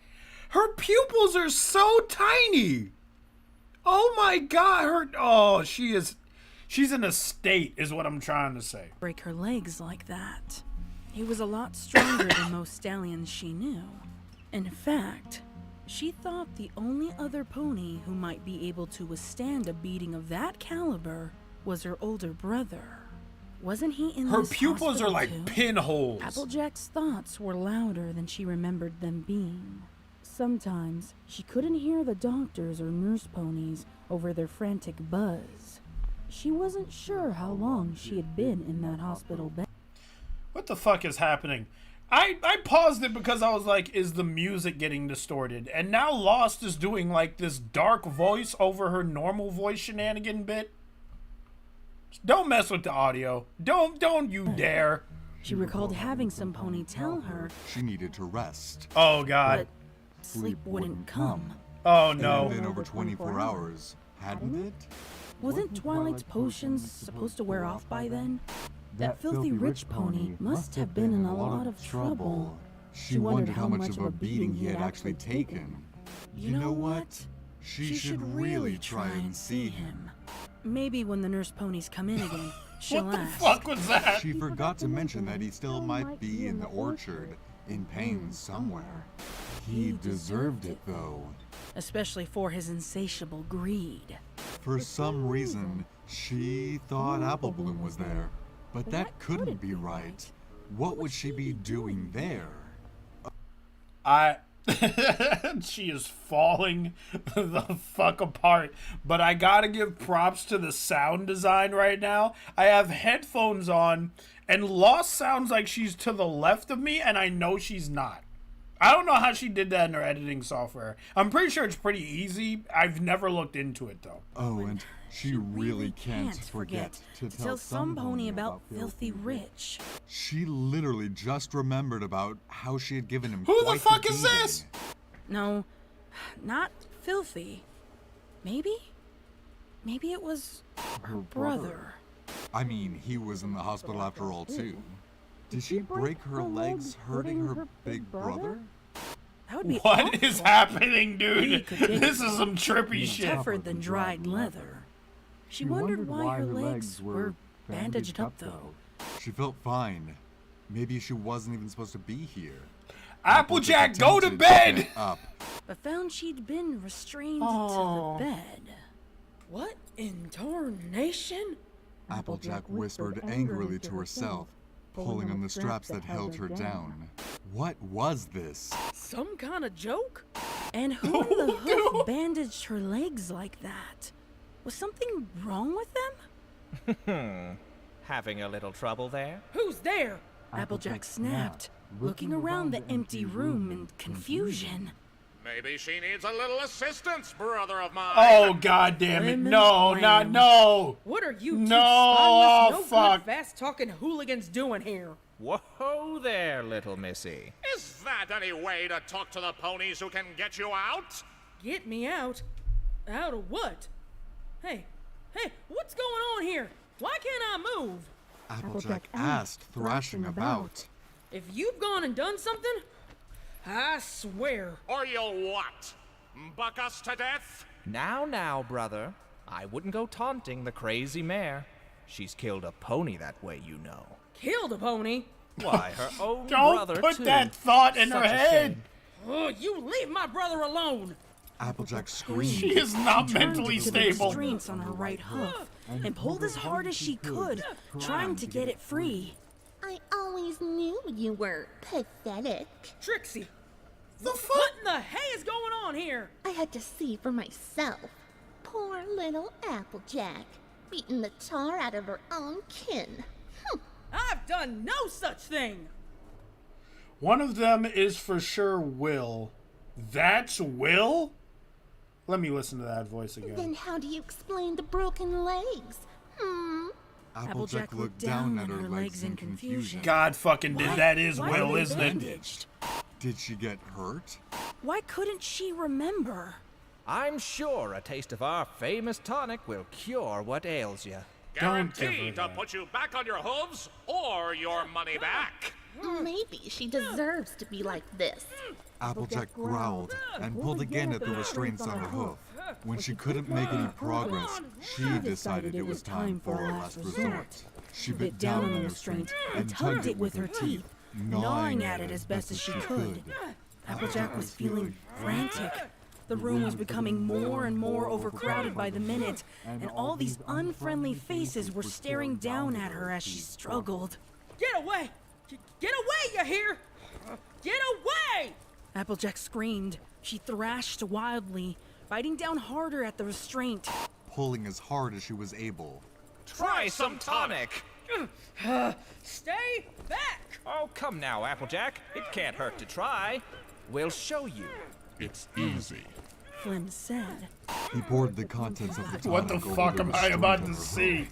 her pupils are so tiny. Oh my god, she's in a state is what I'm trying to say. Break her legs like that. He was a lot stronger than most stallions she knew. In fact, she thought the only other pony who might be able to withstand a beating of that caliber was her older brother. Wasn't he in Her this pupils are hospital like too? pinholes. Applejack's thoughts were louder than she remembered them being. Sometimes she couldn't hear the doctors or nurse ponies over their frantic buzz. She wasn't sure how long she had been in that hospital bed. What the fuck is happening? I paused it because I was like, is the music getting distorted? And now Lost is doing like this dark voice over her normal voice shenanigan bit. Don't mess with the audio. Don't you dare. She recalled having some pony tell her she needed to rest. Oh god. that sleep wouldn't come. Oh It no. had been over 24 hours, hadn't it? Wasn't Twilight's potions supposed to wear off by then? That filthy rich pony must have been in a lot of trouble. She wondered how much of a beating he had actually taken. You know what? She should really try and see him. Maybe when the nurse ponies come in again, she'll What the ask. fuck was that? She forgot to mention that he still might be in the orchard, in pain somewhere. He deserved it, though. Especially for his insatiable greed. For some reason, she thought Apple Bloom was there. But that couldn't be right. What would she be doing there? She is falling the fuck apart. But I gotta give props to the sound design right now. I have headphones on, and Lost sounds like she's to the left of me, and I know she's not. I don't know how she did that in her editing software. I'm pretty sure it's pretty easy. I've never looked into it, though. Oh, and she really can't forget to tell some pony about Filthy Rich. She literally just remembered about how she had given him Who the quite fuck is beating. this? No, not Filthy. Maybe it was her brother. I mean, he was in the hospital after all, too. Did she break her legs hurting her big brother? That would be What is awful. happening, He dude? could get This is some trippy shit. tougher than dried leather. She wondered why her legs were bandaged up, though. She felt fine. Maybe she wasn't even supposed to be here. Applejack, go to attempted bed! get up. But found she'd been restrained Oh. to the bed. What in tarnation? Applejack whispered angrily to herself, pulling on the straps that held her down. What was this? Some kind of joke? And who in the hoof bandaged her legs like that? Was something wrong with them? Having a little trouble there? Who's there? Applejack snapped, looking around the empty room in confusion. Maybe she needs a little assistance, brother of mine. Oh, god damn it. Lemon No, lamb. no. What are you two No, spineless, no fuck. good, fast-talking hooligans doing here? Whoa there, little missy. Is that any way to talk to the ponies who can get you out? Get me out? Out of what? Hey, what's going on here? Why can't I move? Applejack asked, thrashing about. If you've gone and done something, I swear. Or you'll what? Buck us to death? Now, brother. I wouldn't go taunting the crazy mare. She's killed a pony that way, you know. Killed a pony? Why, her own Don't brother, put too. that thought in Such her a head. shame. Oh, you leave my brother alone! Applejack screamed. She is not Turned mentally to the stable. restraints on her right hoof and pulled as hard as she could, trying to get it free. I always knew you were pathetic. Trixie, The what fuck? in the hay is going on here? I had to see for myself. Poor little Applejack, beating the tar out of her own kin. I've done no such thing! One of them is for sure Will. That's Will? Let me listen to that voice again. Then how do you explain the broken legs? Applejack looked down at her legs in confusion. God fucking did that is Why Will, were they isn't it? bandaged? Did she get hurt? Why couldn't she remember? I'm sure a taste of our famous tonic will cure what ails you. Don't give her Guaranteed to that. put you back on your hooves or your money back. Maybe she deserves to be like this. Applejack growled and pulled again at the restraints on her hoof. When she couldn't make any progress, she decided it was time for a last resort. She bit down on the restraint and tugged it with her teeth, gnawing at it as best as she could. Applejack was feeling frantic. The room was becoming more and more overcrowded by the minute, and all these unfriendly faces were staring down at her as she struggled. Get away! Get away, you hear? Get away! Applejack screamed. She thrashed wildly, biting down harder at the restraint. Pulling as hard as she was able. Try some tonic! Stay back! Oh, come now, Applejack. It can't hurt to try. We'll show you. It's easy. Flynn said. He poured the contents of the tonic What the over fuck the am I restraint about on to her see? hoof.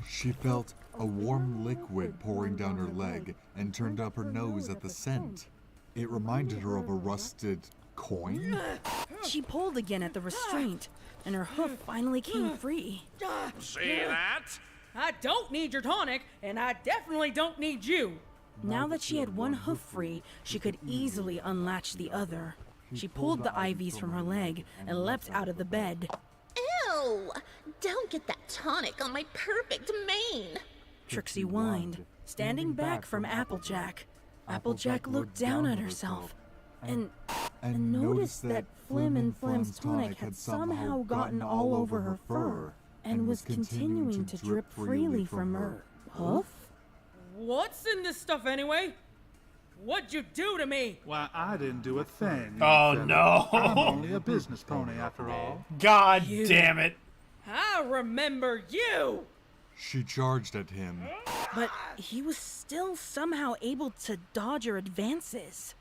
She felt a warm liquid pouring down her leg and turned up her nose at the scent. It reminded her of a rusted coin? She pulled again at the restraint, and her hoof finally came free. See that? I don't need your tonic, and I definitely don't need you. Now that she had one hoof free, she could easily unlatch the other. She pulled the ivies from her leg and leapt out of the bed. Ew! Don't get that tonic on my perfect mane! Trixie whined, standing back from Applejack. Applejack looked down at herself and noticed that Flim and Flim's tonic had somehow gotten all over her fur and was continuing to drip freely from her hoof. What's in this stuff anyway? What'd you do to me? Why, I didn't do a thing. Oh, Philip. no. I'm only a business pony after all. God damn it. I remember you! She charged at him. But he was still somehow able to dodge her advances.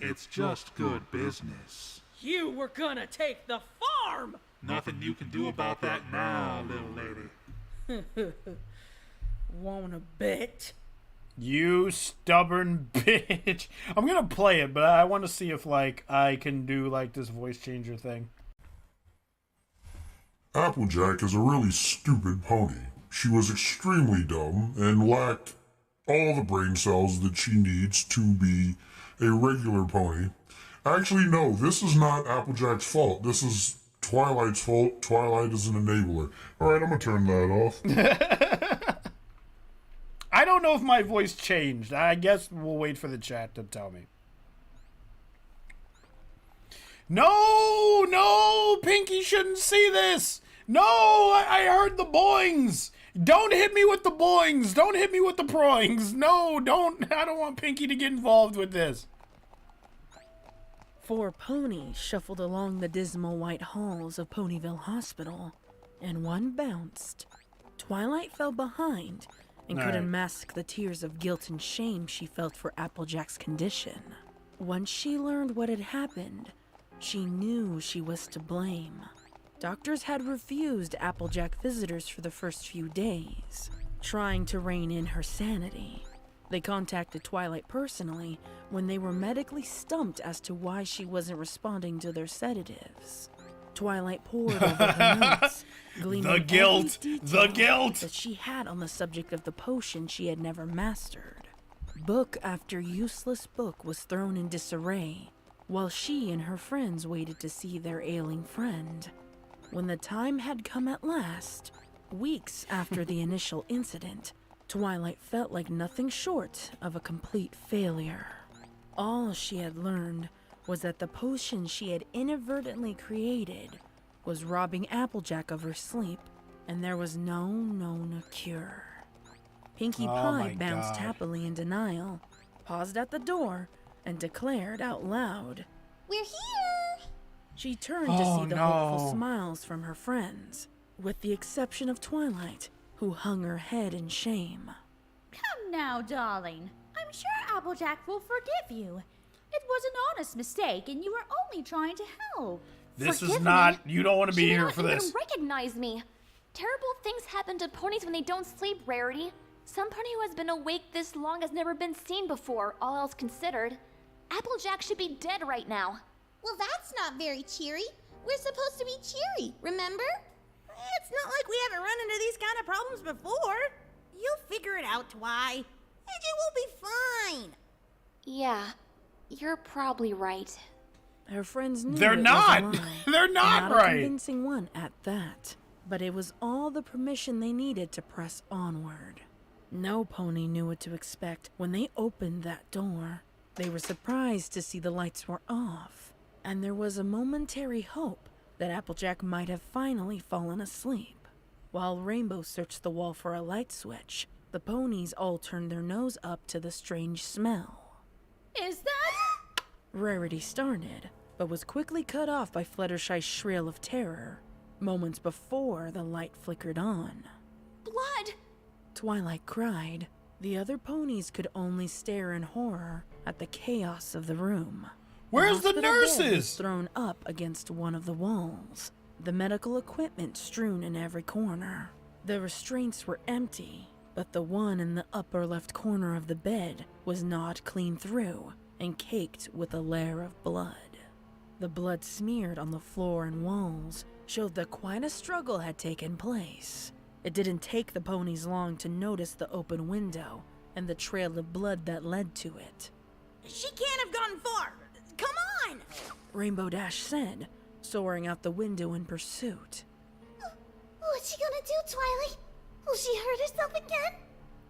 It's just good business. You were gonna take the farm! Nothing you can do about that now, little lady. Wanna bet? You stubborn bitch. I'm gonna play it, but I want to see if, like, I can do, like, this voice changer thing. Applejack is a really stupid pony. She was extremely dumb and lacked all the brain cells that she needs to be a regular pony. Actually, no, this is not Applejack's fault. This is Twilight's fault. Twilight is an enabler. Alright, I'm gonna turn that off. I don't know if my voice changed. I guess we'll wait for the chat to tell me. No, Pinky shouldn't see this. No, I heard the boings. Don't hit me with the boings. Don't hit me with the proings. No, don't. I don't want Pinky to get involved with this. 4 ponies shuffled along the dismal white halls of Ponyville Hospital, and one bounced. Twilight fell behind and couldn't mask the tears of guilt and shame she felt for Applejack's condition. Once she learned what had happened, she knew she was to blame. Doctors had refused Applejack visitors for the first few days, trying to rein in her sanity. They contacted Twilight personally when they were medically stumped as to why she wasn't responding to their sedatives. Twilight pored over her notes, gleaning The guilt that she had on the subject of the potion she had never mastered. Book after useless book was thrown in disarray, while she and her friends waited to see their ailing friend. When the time had come at last, weeks after the initial incident, Twilight felt like nothing short of a complete failure. All she had learned was that the potion she had inadvertently created was robbing Applejack of her sleep, and there was no known cure. Pinkie Pie bounced happily in denial, paused at the door, and declared out loud, "We're here!" She turned to see the hopeful smiles from her friends, with the exception of Twilight, who hung her head in shame. Come now, darling. I'm sure Applejack will forgive you. It was an honest mistake, and you were only trying to help. This Forgive is not. me? You don't want to be She may here not for even this. recognize me. Terrible things happen to ponies when they don't sleep, Rarity. Some pony who has been awake this long has never been seen before, all else considered. Applejack should be dead right now. Well, that's not very cheery. We're supposed to be cheery, remember? It's not like we haven't run into these kind of problems before. You'll figure it out, Twi. And you will be fine. Yeah, you're probably right. Her friends knew They're it not. was a lie, They're not and right. a convincing one at that. But it was all the permission they needed to press onward. No pony knew what to expect when they opened that door. They were surprised to see the lights were off, and there was a momentary hope that Applejack might have finally fallen asleep. While Rainbow searched the wall for a light switch, the ponies all turned their nose up to the strange smell. Is that... Rarity started, but was quickly cut off by Fluttershy's shrill of terror, moments before the light flickered on. Blood! Twilight cried. The other ponies could only stare in horror at the chaos of the room. Where's the hospital bed was nurses? thrown up against one of the walls, the medical equipment strewn in every corner. The restraints were empty, but the one in the upper left corner of the bed was gnawed clean through and caked with a layer of blood. The blood smeared on the floor and walls showed that quite a struggle had taken place. It didn't take the ponies long to notice the open window and the trail of blood that led to it. She can't have gone far. Come on! Rainbow Dash said, soaring out the window in pursuit. What's she gonna do, Twilight? Will she hurt herself again?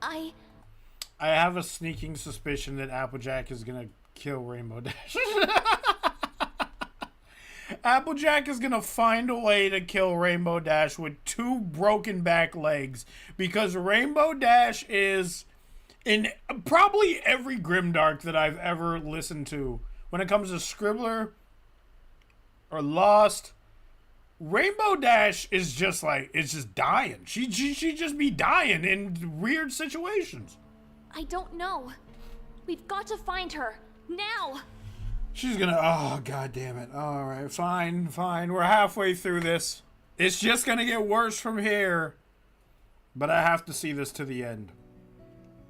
I have a sneaking suspicion that Applejack is gonna kill Rainbow Dash. Applejack is gonna find a way to kill Rainbow Dash with 2 broken back legs, because Rainbow Dash is in probably every Grimdark that I've ever listened to. When it comes to Scribbler or Lost, Rainbow Dash is just like, it's just dying. She just be dying in weird situations. don't know. We've got to find her. Now! She's gonna... Oh, god damn it. Alright, fine. We're halfway through this. It's just gonna get worse from here. But I have to see this to the end.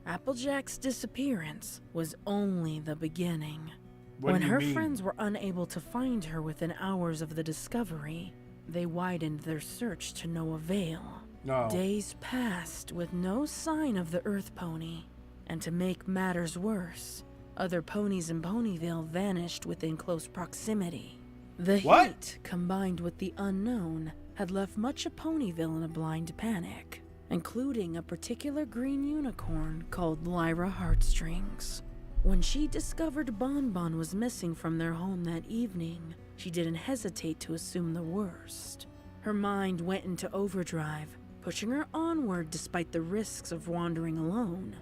Applejack's disappearance was only the beginning. What When do you her mean? friends were unable to find her within hours of the discovery, they widened their search to no avail. No. Days passed with no sign of the Earth Pony, and to make matters worse, other ponies in Ponyville vanished within close proximity. The heat, combined with the unknown, had left much of Ponyville in a blind panic, including a particular green unicorn called Lyra Heartstrings. When she discovered Bonbon was missing from their home that evening, she didn't hesitate to assume the worst. Her mind went into overdrive, pushing her onward despite the risks of wandering alone.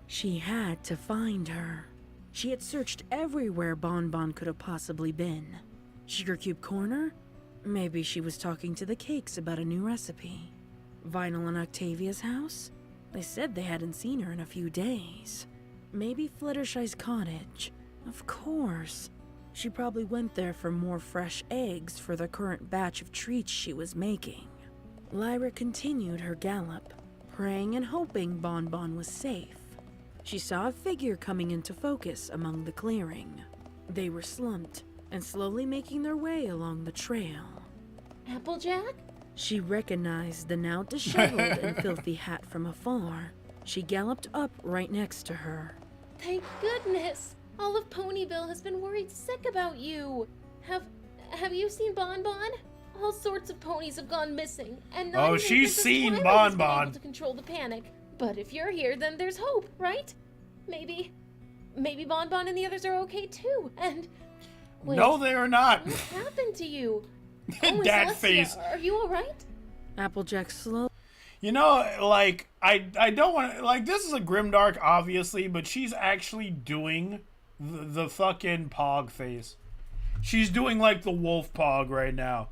She had to find her. She had searched everywhere Bonbon could have possibly been. Sugar Cube Corner? Maybe she was talking to the cakes about a new recipe. Vinyl and Octavia's house? They said they hadn't seen her in a few days. Maybe Fluttershy's cottage. Of course. She probably went there for more fresh eggs for the current batch of treats she was making. Lyra continued her gallop, praying and hoping Bonbon was safe. She saw a figure coming into focus among the clearing. They were slumped and slowly making their way along the trail. Applejack? She recognized the now disheveled and filthy hat from afar. She galloped up right next to her. Thank goodness! All of Ponyville has been worried sick about you. Have you seen Bonbon? All sorts of ponies have gone missing, and not even she's Princess seen Twilight has been Bonbon. able to control the panic. But if you're here, then there's hope, right? Maybe Bonbon and the others are okay too. And wait, no, they are not. What happened to you? That Celestia, face. Are you all right? Applejack slowly. You know, like, I don't want to... Like, this is a grimdark, obviously, but she's actually doing the fucking pog face. She's doing, like, the wolf pog right now.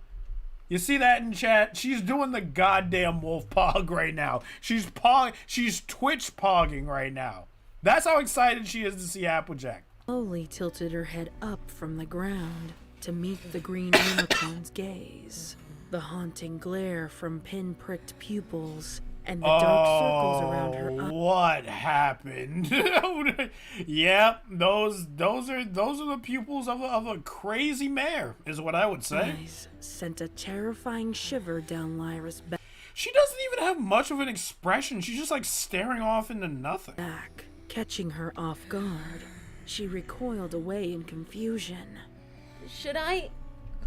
You see that in chat? She's doing the goddamn wolf pog right now. She's Twitch pogging right now. That's how excited she is to see Applejack. Slowly tilted her head up from the ground to meet the green unicorn's gaze. The haunting glare from pin-pricked pupils and the dark circles around her eyes. What happened? Yep, those are the pupils of a crazy mare, is what I would say. Sent a terrifying shiver down Lyra's back. She doesn't even have much of an expression. She's just like staring off into nothing. Catching her off guard, she recoiled away in confusion. Should I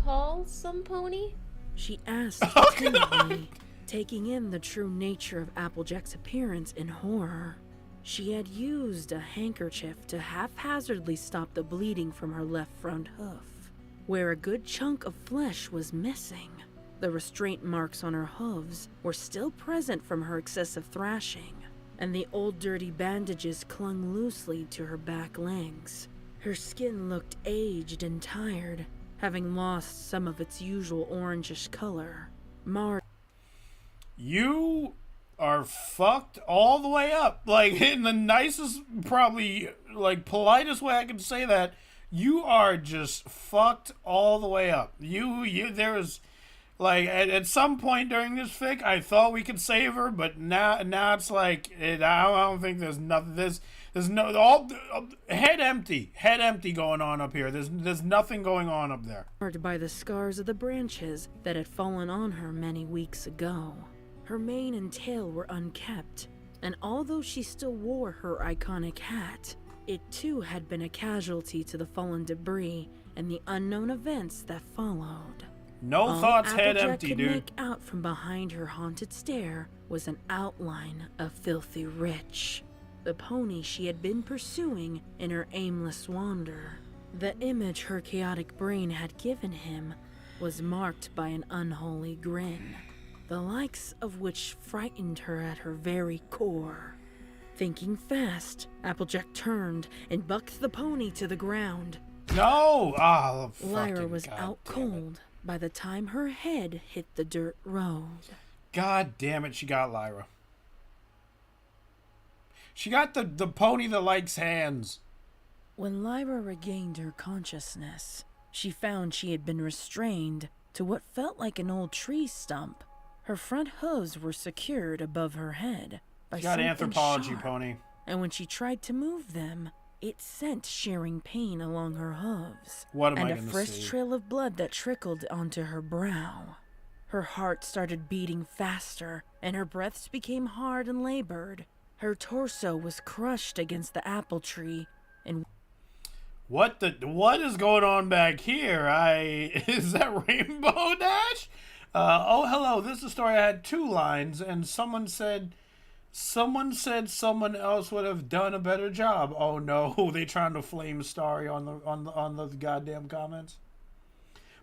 call some pony? She asked timidly, taking in the true nature of Applejack's appearance in horror. She had used a handkerchief to haphazardly stop the bleeding from her left front hoof, where a good chunk of flesh was missing. The restraint marks on her hooves were still present from her excessive thrashing, and the old dirty bandages clung loosely to her back legs. Her skin looked aged and tired, having lost some of its usual orangish color. You are fucked all the way up. Like, in the nicest, probably, like, politest way I can say that, you are just fucked all the way up. There was, like, at some point during this fic, I thought we could save her, but now it's like, I don't think there's nothing, there's no, all, head empty going on up here. There's nothing going on up there. By the scars of the branches that had fallen on her many weeks ago. Her mane and tail were unkept, and although she still wore her iconic hat, it too had been a casualty to the fallen debris and the unknown events that followed. No All thoughts, head Applejack empty, could dude. make out from behind her haunted stare was an outline of Filthy Rich, the pony she had been pursuing in her aimless wander. The image her chaotic brain had given him was marked by an unholy grin, the likes of which frightened her at her very core. Thinking fast, Applejack turned and bucked the pony to the ground. No! Ah, Lyra was out cold by the time her head hit the dirt road. God damn it, she got Lyra. She got the pony that likes hands. When Lyra regained her consciousness, she found she had been restrained to what felt like an old tree stump. Her front hooves were secured above her head by You got something anthropology, sharp, Pony. and when she tried to move them, it sent shearing pain along her hooves, What am and I a gonna fresh see? trail of blood that trickled onto her brow. Her heart started beating faster, and her breaths became hard and labored. Her torso was crushed against the apple tree, and What is going on back here? Is that Rainbow Dash? Oh, hello. This is a story. I had 2 lines, and someone said someone else would have done a better job. Oh no, they trying to flame Starry on the goddamn comments.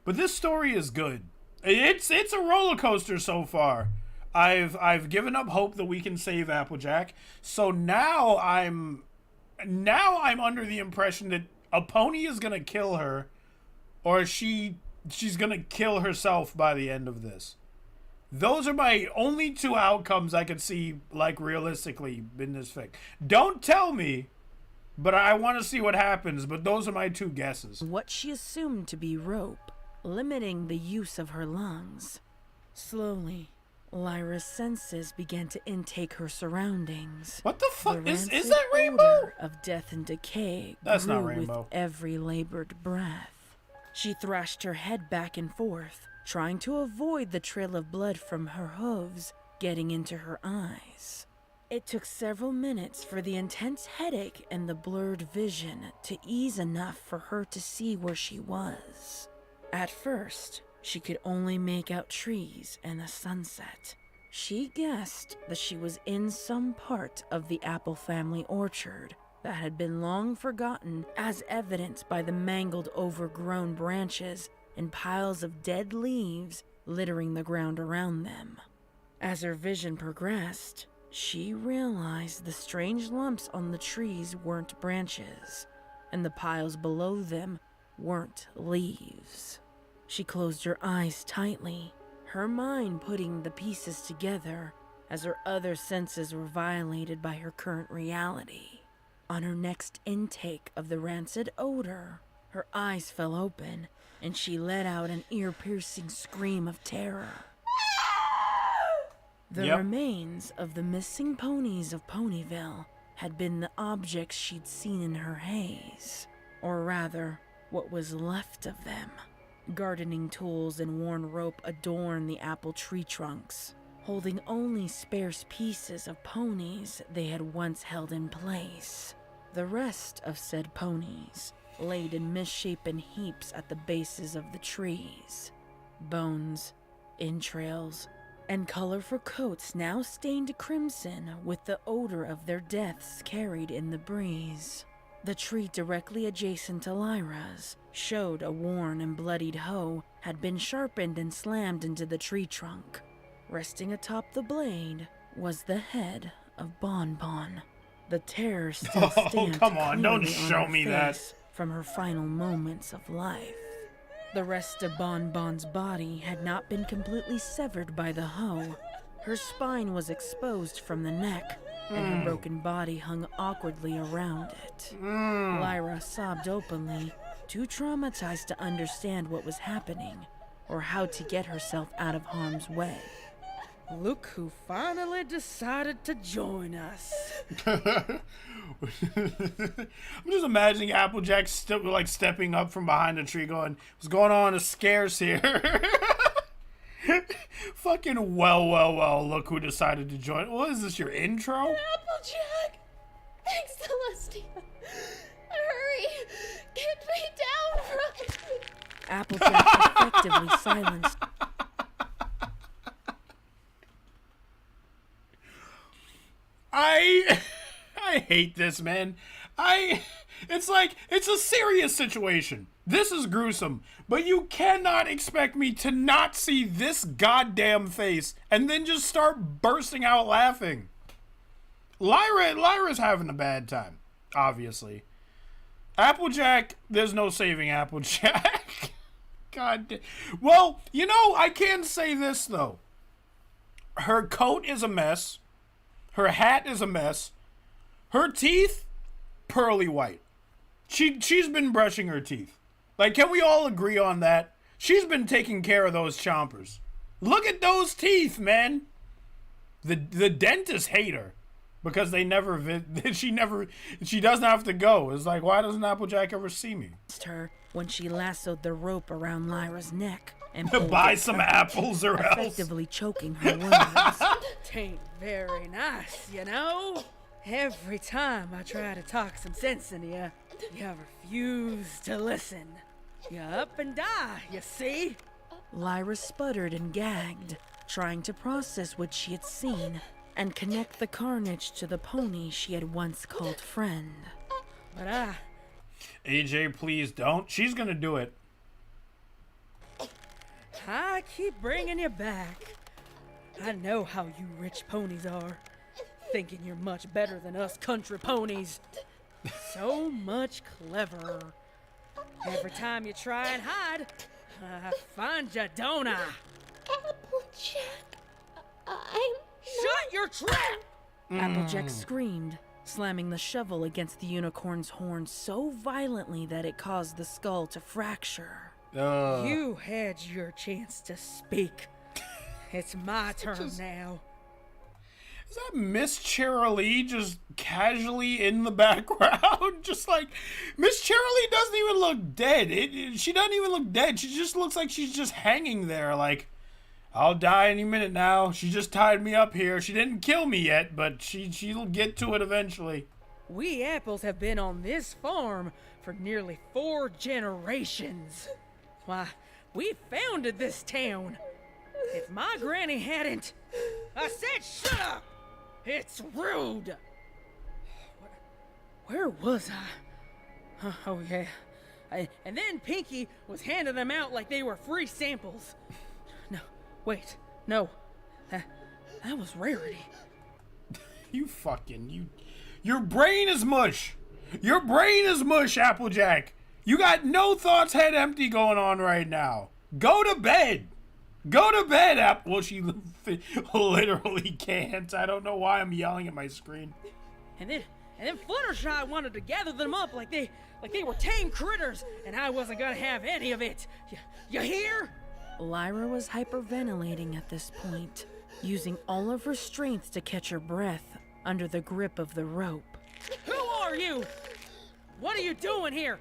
But this story is good. It's a roller coaster so far. I've given up hope that we can save Applejack. So now I'm under the impression that a pony is gonna kill her, or she's gonna kill herself by the end of this. Those are my only 2 outcomes I could see, like, realistically in this fic. Don't tell me, but I want to see what happens. But those are my 2 guesses. what she assumed to be rope, limiting the use of her lungs. Slowly, Lyra's senses began to intake her surroundings. What the fuck? Is rancid that Rainbow? odor of death and decay That's grew not Rainbow. with every labored breath. She thrashed her head back and forth, trying to avoid the trail of blood from her hooves getting into her eyes. It took several minutes for the intense headache and the blurred vision to ease enough for her to see where she was. At first, she could only make out trees and a sunset. She guessed that she was in some part of the Apple family orchard that had been long forgotten, as evidenced by the mangled, overgrown branches and piles of dead leaves littering the ground around them. As her vision progressed, she realized the strange lumps on the trees weren't branches, and the piles below them weren't leaves. She closed her eyes tightly, her mind putting the pieces together as her other senses were violated by her current reality. On her next intake of the rancid odor, her eyes fell open, and she let out an ear-piercing scream of terror. The remains of the missing ponies of Ponyville had been the objects she'd seen in her haze, or rather, what was left of them. Gardening tools and worn rope adorn the apple tree trunks, holding only sparse pieces of ponies they had once held in place. The rest of said ponies laid in misshapen heaps at the bases of the trees. Bones, entrails, and colorful coats now stained crimson with the odor of their deaths carried in the breeze. The tree directly adjacent to Lyra's showed a worn and bloodied hoe had been sharpened and slammed into the tree trunk. Resting atop the blade was the head of Bon Bon. The terror still stamped come on, don't clearly show on her me that. face from her final moments of life. The rest of Bon Bon's body had not been completely severed by the hoe. Her spine was exposed from the neck, and her broken body hung awkwardly around it. Lyra sobbed openly, too traumatized to understand what was happening or how to get herself out of harm's way. Look who finally decided to join us. I'm just imagining Applejack stepping up from behind a tree going, what's going on? It's scarce here. Fucking well, look who decided to join. What is this, your intro? Applejack! Thanks, Celestia. Hurry! Get me down from... Applejack effectively silenced. I hate this, man. It's a serious situation. This is gruesome, but you cannot expect me to not see this goddamn face and then just start bursting out laughing. Lyra's having a bad time, obviously. Applejack, there's no saving Applejack. God. Well, I can say this, though. Her coat is a mess. Her hat is a mess. Her teeth, pearly white. She's been brushing her teeth. Like, can we all agree on that? She's been taking care of those chompers. Look at those teeth, man. The dentists hate her because they never she doesn't have to go. It's like, why doesn't Applejack ever see me? Her when she lassoed the rope around Lyra's neck and buy some apples or else. Effectively choking her words. Tain't very nice, you know? Every time I try to talk some sense into you, you refuse to listen. You up and die, you see? Lyra sputtered and gagged, trying to process what she had seen and connect the carnage to the pony she had once called friend. But AJ, please don't. She's gonna do it. I keep bringing you back. I know how you rich ponies are, thinking you're much better than us country ponies. So much cleverer. Every time you try and hide, I find you, don't I? Applejack, Shut your trap! Applejack screamed, slamming the shovel against the unicorn's horn so violently that it caused the skull to fracture. You had your chance to speak. It's my turn now. Is that Miss Cherylee just casually in the background? Just like, Miss Cherylee doesn't even look dead. She doesn't even look dead. She just looks like she's just hanging there like, I'll die any minute now. She just tied me up here. She didn't kill me yet, but she'll get to it eventually. We apples have been on this farm for nearly 4 generations. Why, we founded this town. If my granny hadn't... I said shut up! It's rude! Where was I? Oh, yeah. And then Pinky was handing them out like they were free samples. No, wait. No. That was Rarity. Your brain is mush. Your brain is mush, Applejack. You got no thoughts, head empty going on right now. Go to bed. Go to bed, Well, she literally can't. I don't know why I'm yelling at my screen. And then Fluttershy wanted to gather them up like they were tame critters, and I wasn't gonna have any of it. You hear? Lyra was hyperventilating at this point, using all of her strength to catch her breath under the grip of the rope. Who are you? What are you doing here?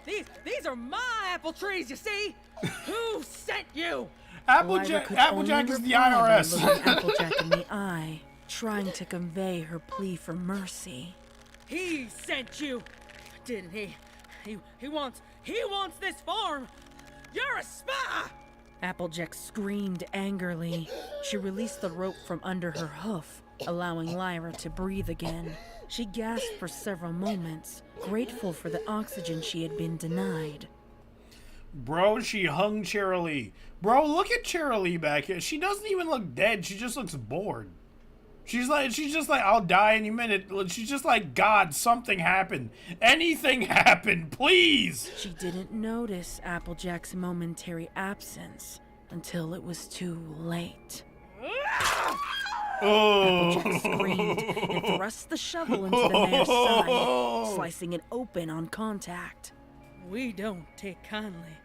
These are my apple trees, you see? Who sent you? Applejack is the IRS. Looking Applejack in the eye, trying to convey her plea for mercy. He sent you, didn't he? He wants this farm. You're a spy! Applejack screamed angrily. She released the rope from under her hoof, allowing Lyra to breathe again. She gasped for several moments, grateful for the oxygen she had been denied. Bro, she hung Cherylee. Bro, look at Cherylee back here. She doesn't even look dead. She just looks bored. She's just like, I'll die any minute. She's just like, God, something happened. Anything happened, please. She didn't notice Applejack's momentary absence until it was too late. Applejack screamed and thrust the shovel into the mare's side, slicing it open on contact. We don't take kindly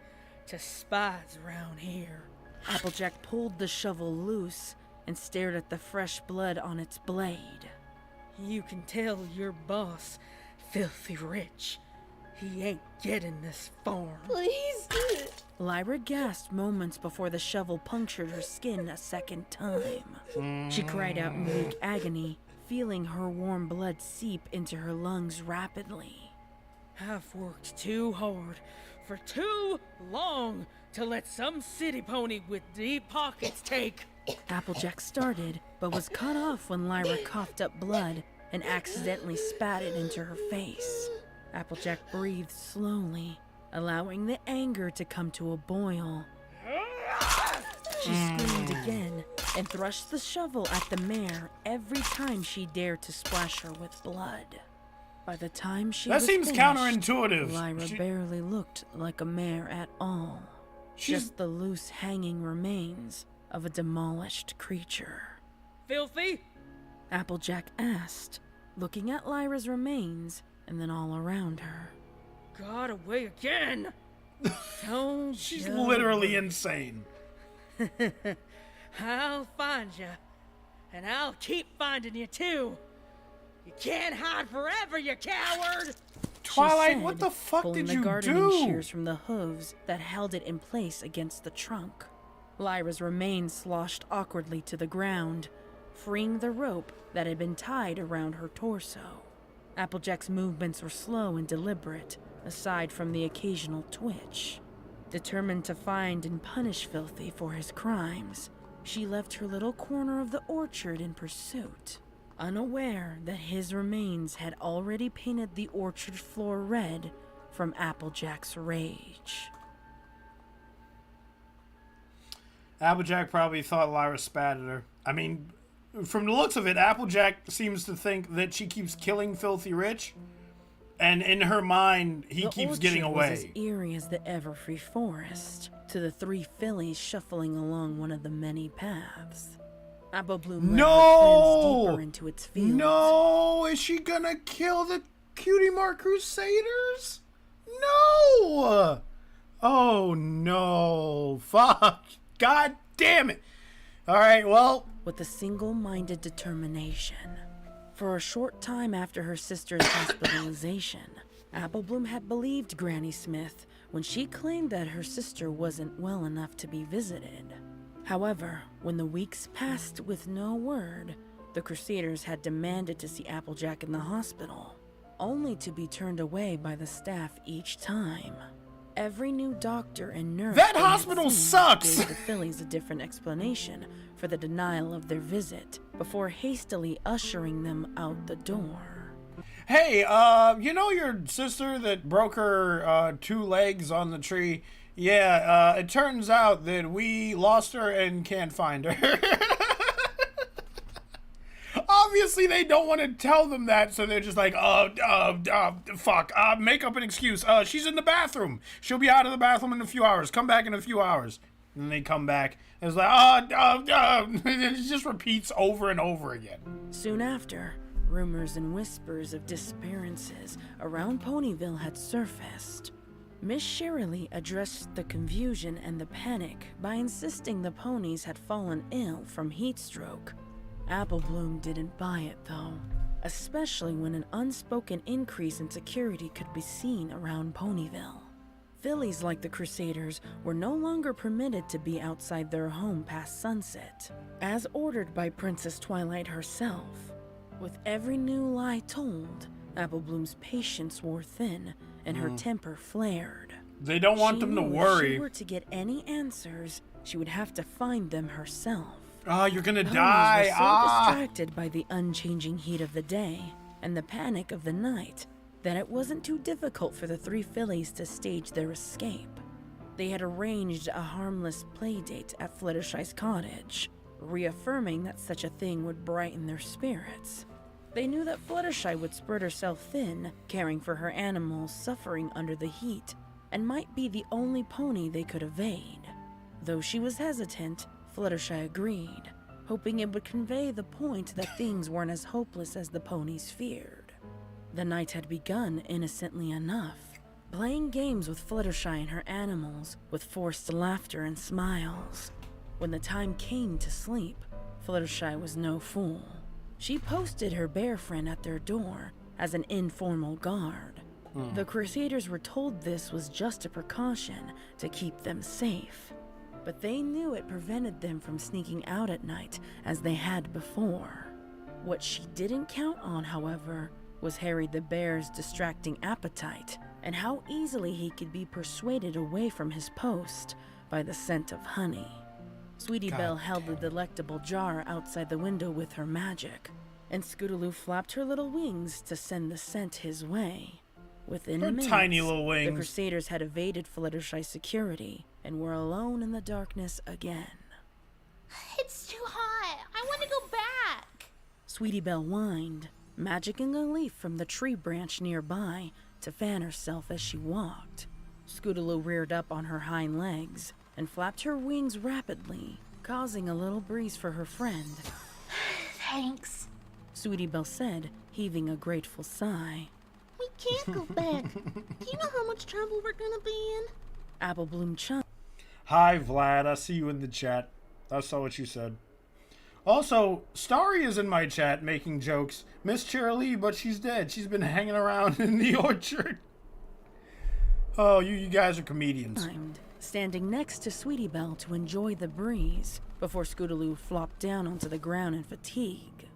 to spies around here. Applejack pulled the shovel loose and stared at the fresh blood on its blade. You can tell your boss, filthy rich. He ain't getting this farm. Please. Lyra gasped moments before the shovel punctured her skin a second time. She cried out in weak agony, feeling her warm blood seep into her lungs rapidly. I've worked too hard for too long to let some city pony with deep pockets take. Applejack started, but was cut off when Lyra coughed up blood and accidentally spat it into her face. Applejack breathed slowly, allowing the anger to come to a boil. She screamed again and thrust the shovel at the mare every time she dared to splash her with blood. By the time she was seems finished, counterintuitive. Lyra barely looked like a mare at all. Just the loose hanging remains of a demolished creature. Filthy? Applejack asked, looking at Lyra's remains and then all around her. got away again. Don't She's you literally worry. insane. I'll find you, and I'll keep finding you too. You can't hide forever, you coward! Twilight, She said, what the fuck pulling did the you gardening do? shears from the hooves that held it in place against the trunk. Lyra's remains sloshed awkwardly to the ground, freeing the rope that had been tied around her torso. Applejack's movements were slow and deliberate, aside from the occasional twitch. Determined to find and punish Filthy for his crimes, she left her little corner of the orchard in pursuit, unaware that his remains had already painted the orchard floor red from Applejack's rage. Applejack probably thought Lyra spat at her. I mean, from the looks of it, Applejack seems to think that she keeps killing Filthy Rich, and in her mind, he keeps getting away. The orchard was as eerie as the everfree forest, to the three fillies shuffling along one of the many paths. Apple Bloom led her friends deeper into its fields. No! Is she gonna kill the Cutie Mark Crusaders? No! Oh no. Fuck. God damn it. Alright, well. With a single-minded determination. For a short time after her sister's hospitalization, Apple Bloom had believed Granny Smith when she claimed that her sister wasn't well enough to be visited. However, when the weeks passed with no word, the Crusaders had demanded to see Applejack in the hospital, only to be turned away by the staff each time. Every new doctor and nurse That they had hospital seen sucks! gave the fillies a different explanation for the denial of their visit, before hastily ushering them out the door. Hey, you know your sister that broke her 2 legs on the tree? Yeah, it turns out that we lost her and can't find her. Obviously, they don't want to tell them that, so they're just like, fuck, make up an excuse. She's in the bathroom. She'll be out of the bathroom in a few hours. Come back in a few hours. And they come back, and it's like, it just repeats over and over again. Soon after, rumors and whispers of disappearances around Ponyville had surfaced. Miss Shirley addressed the confusion and the panic by insisting the ponies had fallen ill from heat stroke. Apple Bloom didn't buy it though, especially when an unspoken increase in security could be seen around Ponyville. Fillies like the Crusaders were no longer permitted to be outside their home past sunset, as ordered by Princess Twilight herself. With every new lie told, Apple Bloom's patience wore thin and her temper flared. They don't want them to She knew worry. If she were to get any answers, she would have to find them herself. Oh, you're gonna Ponies die. were so distracted by the unchanging heat of the day and the panic of the night that it wasn't too difficult for the 3 fillies to stage their escape. They had arranged a harmless playdate at Fluttershy's cottage, reaffirming that such a thing would brighten their spirits. They knew that Fluttershy would spread herself thin, caring for her animals suffering under the heat, and might be the only pony they could evade. Though she was hesitant, Fluttershy agreed, hoping it would convey the point that things weren't as hopeless as the ponies feared. The night had begun innocently enough, playing games with Fluttershy and her animals with forced laughter and smiles. When the time came to sleep, Fluttershy was no fool. She posted her bear friend at their door as an informal guard. The Crusaders were told this was just a precaution to keep them safe, but they knew it prevented them from sneaking out at night as they had before. What she didn't count on, however, was Harry the Bear's distracting appetite and how easily he could be persuaded away from his post by the scent of honey. Sweetie Belle held the delectable jar outside the window with her magic, and Scootaloo flapped her little wings to send the scent his way. Within Her minutes, tiny little wings. the Crusaders had evaded Fluttershy's security and were alone in the darkness again. It's too hot. I want to go back. Sweetie Belle whined, magicking a leaf from the tree branch nearby to fan herself as she walked. Scootaloo reared up on her hind legs and flapped her wings rapidly, causing a little breeze for her friend. Thanks. Sweetie Belle said, heaving a grateful sigh. We can't go back. Do you know how much trouble we're gonna be in? Apple Bloom chimed. Hi, Vlad. I see you in the chat. I saw what you said. Also, Starry is in my chat making jokes. Miss Cheerilee, but she's dead. She's been hanging around in the orchard. Oh, you guys are comedians. Standing next to Sweetie Belle to enjoy the breeze before Scootaloo flopped down onto the ground in fatigue.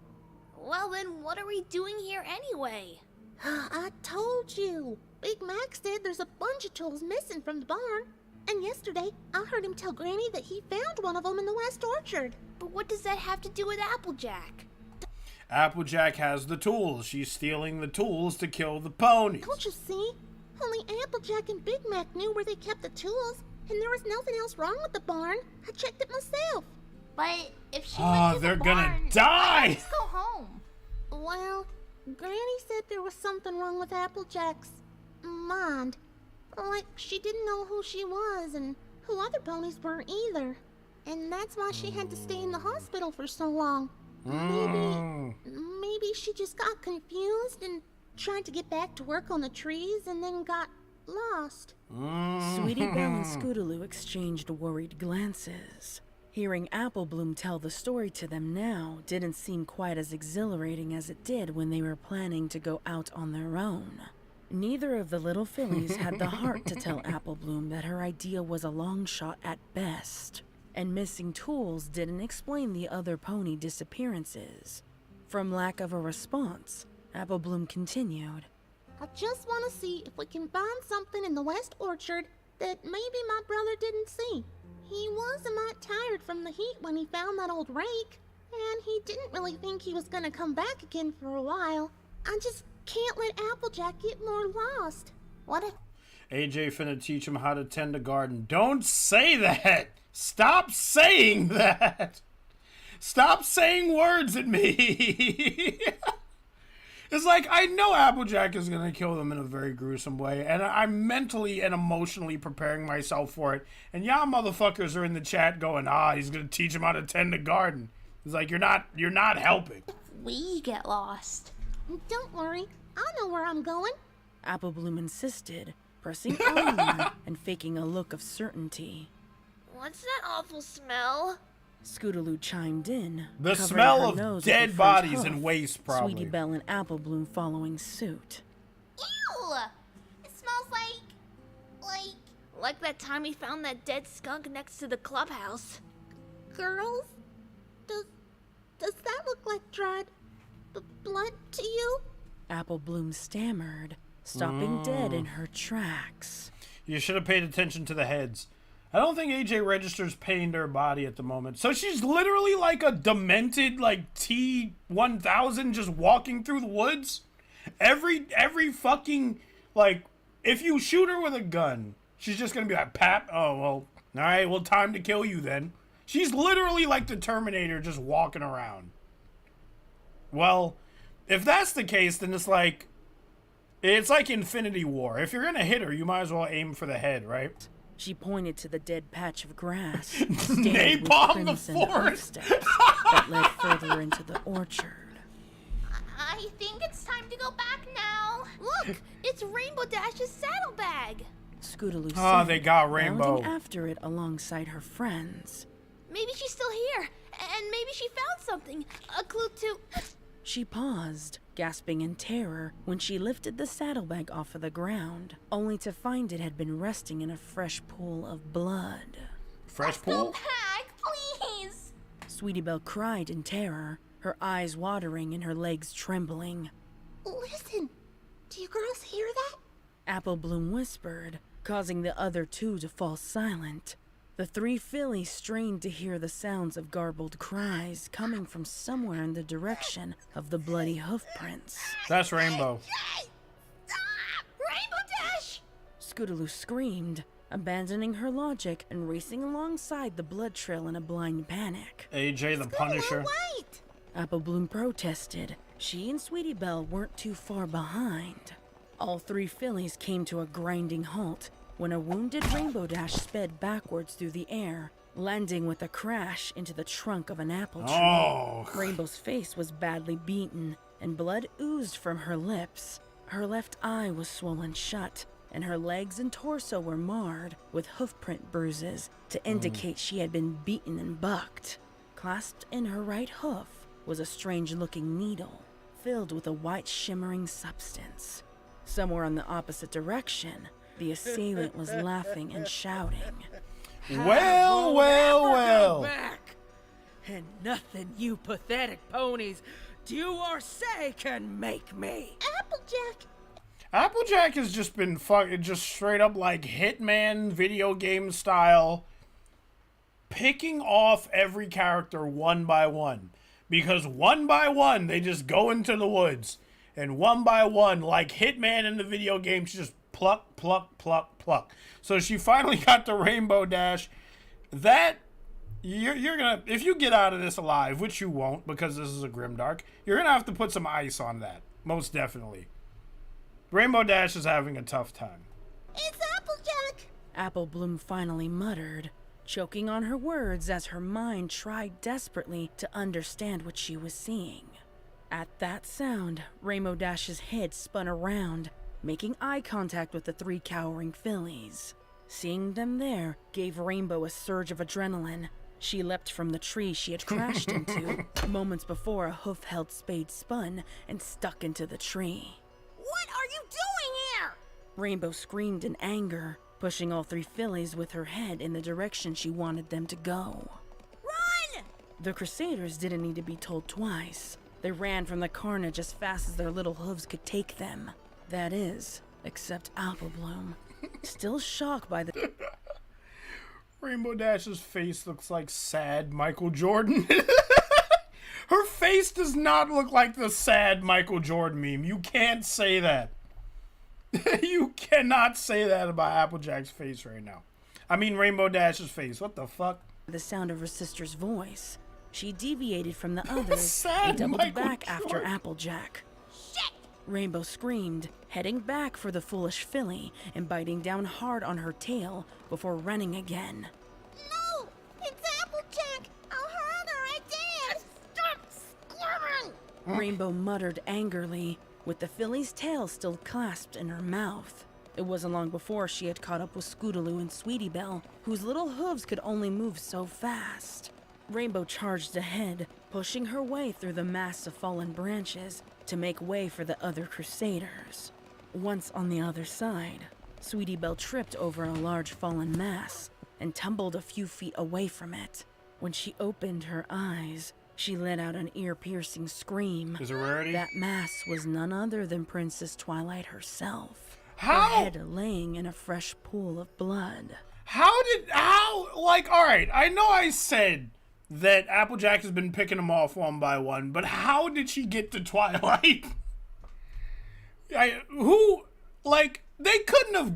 Well, then what are we doing here anyway? I told you. Big Mac said there's a bunch of tools missing from the barn. And yesterday, I heard him tell Granny that he found one of them in the West Orchard. But what does that have to do with Applejack? Applejack has the tools. She's stealing the tools to kill the ponies. Don't you see? Only Applejack and Big Mac knew where they kept the tools, and there was nothing else wrong with the barn. I checked it myself. But if she went to they're the gonna barn, die! let's go home. Well, Granny said there was something wrong with Applejack's mind. Like she didn't know who she was and who other ponies were either. And that's why she had to stay in the hospital for so long. Maybe she just got confused and tried to get back to work on the trees and then got lost. Sweetie Belle and Scootaloo exchanged worried glances. Hearing Apple Bloom tell the story to them now didn't seem quite as exhilarating as it did when they were planning to go out on their own. Neither of the little fillies had the heart to tell Apple Bloom that her idea was a long shot at best, and missing tools didn't explain the other pony disappearances. From lack of a response, Apple Bloom continued. I just want to see if we can find something in the West Orchard that maybe my brother didn't see. He was a mite tired from the heat when he found that old rake, and he didn't really think he was gonna come back again for a while. I just can't let Applejack get more lost. What if AJ finna teach him how to tend a garden. Don't say that! Stop saying that! Stop saying words at me! It's like, I know Applejack is gonna kill them in a very gruesome way, and I'm mentally and emotionally preparing myself for it. And y'all motherfuckers are in the chat going, he's gonna teach him how to tend a garden. It's like, you're not helping. We get lost. Don't worry, I know where I'm going. Apple Bloom insisted, pressing on and faking a look of certainty. What's that awful smell? Scootaloo chimed in. The covering smell her of nose dead with her front bodies and hoof, waste, probably. Sweetie Belle and Apple Bloom following suit. Ew! It smells like that time we found that dead skunk next to the clubhouse. Girls, does that look like dried blood to you? Apple Bloom stammered, stopping dead in her tracks. You should have paid attention to the heads. I don't think AJ registers pain to her body at the moment. So she's literally like a demented, like, T-1000 just walking through the woods? Every fucking, like, if you shoot her with a gun, she's just gonna be like, Pap, oh, well, alright, well, time to kill you then. She's literally like the Terminator just walking around. Well, if that's the case, then it's like Infinity War. If you're gonna hit her, you might as well aim for the head, right? She pointed to the dead patch of grass, Napalm the forest that led further into the orchard. I think it's time to go back now. Look, it's Rainbow Dash's saddlebag. Scootaloo said, they got Rainbow. bounding after it alongside her friends. Maybe she's still here, and maybe she found something. A clue to... She paused, gasping in terror when she lifted the saddlebag off of the ground, only to find it had been resting in a fresh pool of blood. Fresh pool? Back, please! Sweetie Belle cried in terror, her eyes watering and her legs trembling. Listen, do you girls hear that? Apple Bloom whispered, causing the other two to fall silent. The three fillies strained to hear the sounds of garbled cries coming from somewhere in the direction of the bloody hoofprints. That's Rainbow. Stop! Rainbow Dash! Scootaloo screamed, abandoning her logic and racing alongside the blood trail in a blind panic. AJ the Punisher. Wait! Apple Bloom protested. She and Sweetie Belle weren't too far behind. All three fillies came to a grinding halt when a wounded Rainbow Dash sped backwards through the air, landing with a crash into the trunk of an apple tree. Oh. Rainbow's face was badly beaten, and blood oozed from her lips. Her left eye was swollen shut, and her legs and torso were marred with hoofprint bruises to indicate she had been beaten and bucked. Clasped in her right hoof was a strange-looking needle, filled with a white shimmering substance. Somewhere in the opposite direction, the assailant was laughing and shouting. Well, well, well. Back. And nothing you pathetic ponies do or say can make me. Applejack! Applejack has just been just straight up like Hitman video game style, picking off every character one by one. Because one by one, they just go into the woods. And one by one, like Hitman in the video game, she just pluck, pluck, pluck, pluck. So she finally got the Rainbow Dash. That, you're gonna, if you get out of this alive, which you won't because this is a Grimdark, you're gonna have to put some ice on that. Most definitely. Rainbow Dash is having a tough time. It's Applejack! Apple Bloom finally muttered, choking on her words as her mind tried desperately to understand what she was seeing. At that sound, Rainbow Dash's head spun around, making eye contact with the three cowering fillies. Seeing them there gave Rainbow a surge of adrenaline. She leapt from the tree she had crashed into. Moments before, a hoof-held spade spun and stuck into the tree. What are you doing here? Rainbow screamed in anger, pushing all three fillies with her head in the direction she wanted them to go. Run! The Crusaders didn't need to be told twice. They ran from the carnage as fast as their little hooves could take them. That is, except Apple Bloom. Still shocked by the... Rainbow Dash's face looks like sad Michael Jordan. Her face does not look like the sad Michael Jordan meme. You can't say that. You cannot say that about Applejack's face right now. I mean Rainbow Dash's face. What the fuck? The sound of her sister's voice. She deviated from the others Sad and doubled Michael back after Jordan. Applejack. Shit! Rainbow screamed, heading back for the foolish filly and biting down hard on her tail before running again. No! It's Applejack! I'll hurt her, I did! Stop squirming! Rainbow muttered angrily, with the filly's tail still clasped in her mouth. It wasn't long before she had caught up with Scootaloo and Sweetie Belle, whose little hooves could only move so fast. Rainbow charged ahead, pushing her way through the mass of fallen branches to make way for the other Crusaders. Once on the other side, Sweetie Belle tripped over a large fallen mass and tumbled a few feet away from it. When she opened her eyes, she let out an ear-piercing scream. Is it rarity? That mass was none other than Princess Twilight herself. How? Her head laying in a fresh pool of blood. Alright, I know I said that Applejack has been picking them off one by one, but how did she get to Twilight? They gotta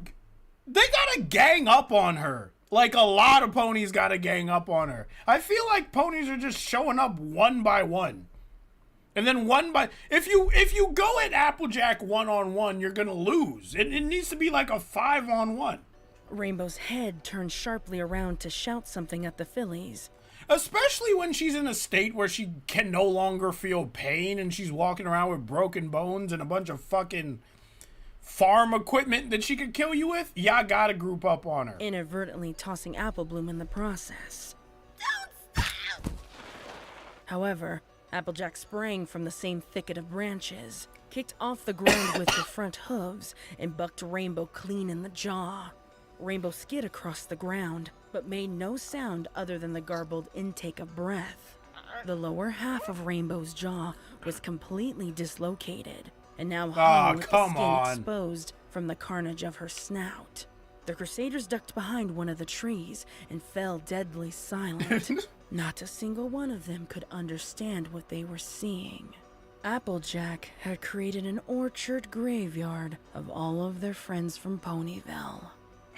gang up on her. Like, a lot of ponies gotta gang up on her. I feel like ponies are just showing up one by one. And then if you go at Applejack one-on-one, you're gonna lose. It needs to be like a 5-on-1. Rainbow's head turned sharply around to shout something at the fillies. Especially when she's in a state where she can no longer feel pain and she's walking around with broken bones and a bunch of fucking farm equipment that she could kill you with. Y'all gotta group up on her. Inadvertently tossing Apple Bloom in the process. Don't stop! However, Applejack sprang from the same thicket of branches, kicked off the ground with her front hooves, and bucked Rainbow clean in the jaw. Rainbow skid across the ground, but made no sound other than the garbled intake of breath. The lower half of Rainbow's jaw was completely dislocated, and now hung with the skin exposed from the carnage of her snout. The Crusaders ducked behind one of the trees and fell deadly silent. Not a single one of them could understand what they were seeing. Applejack had created an orchard graveyard of all of their friends from Ponyville.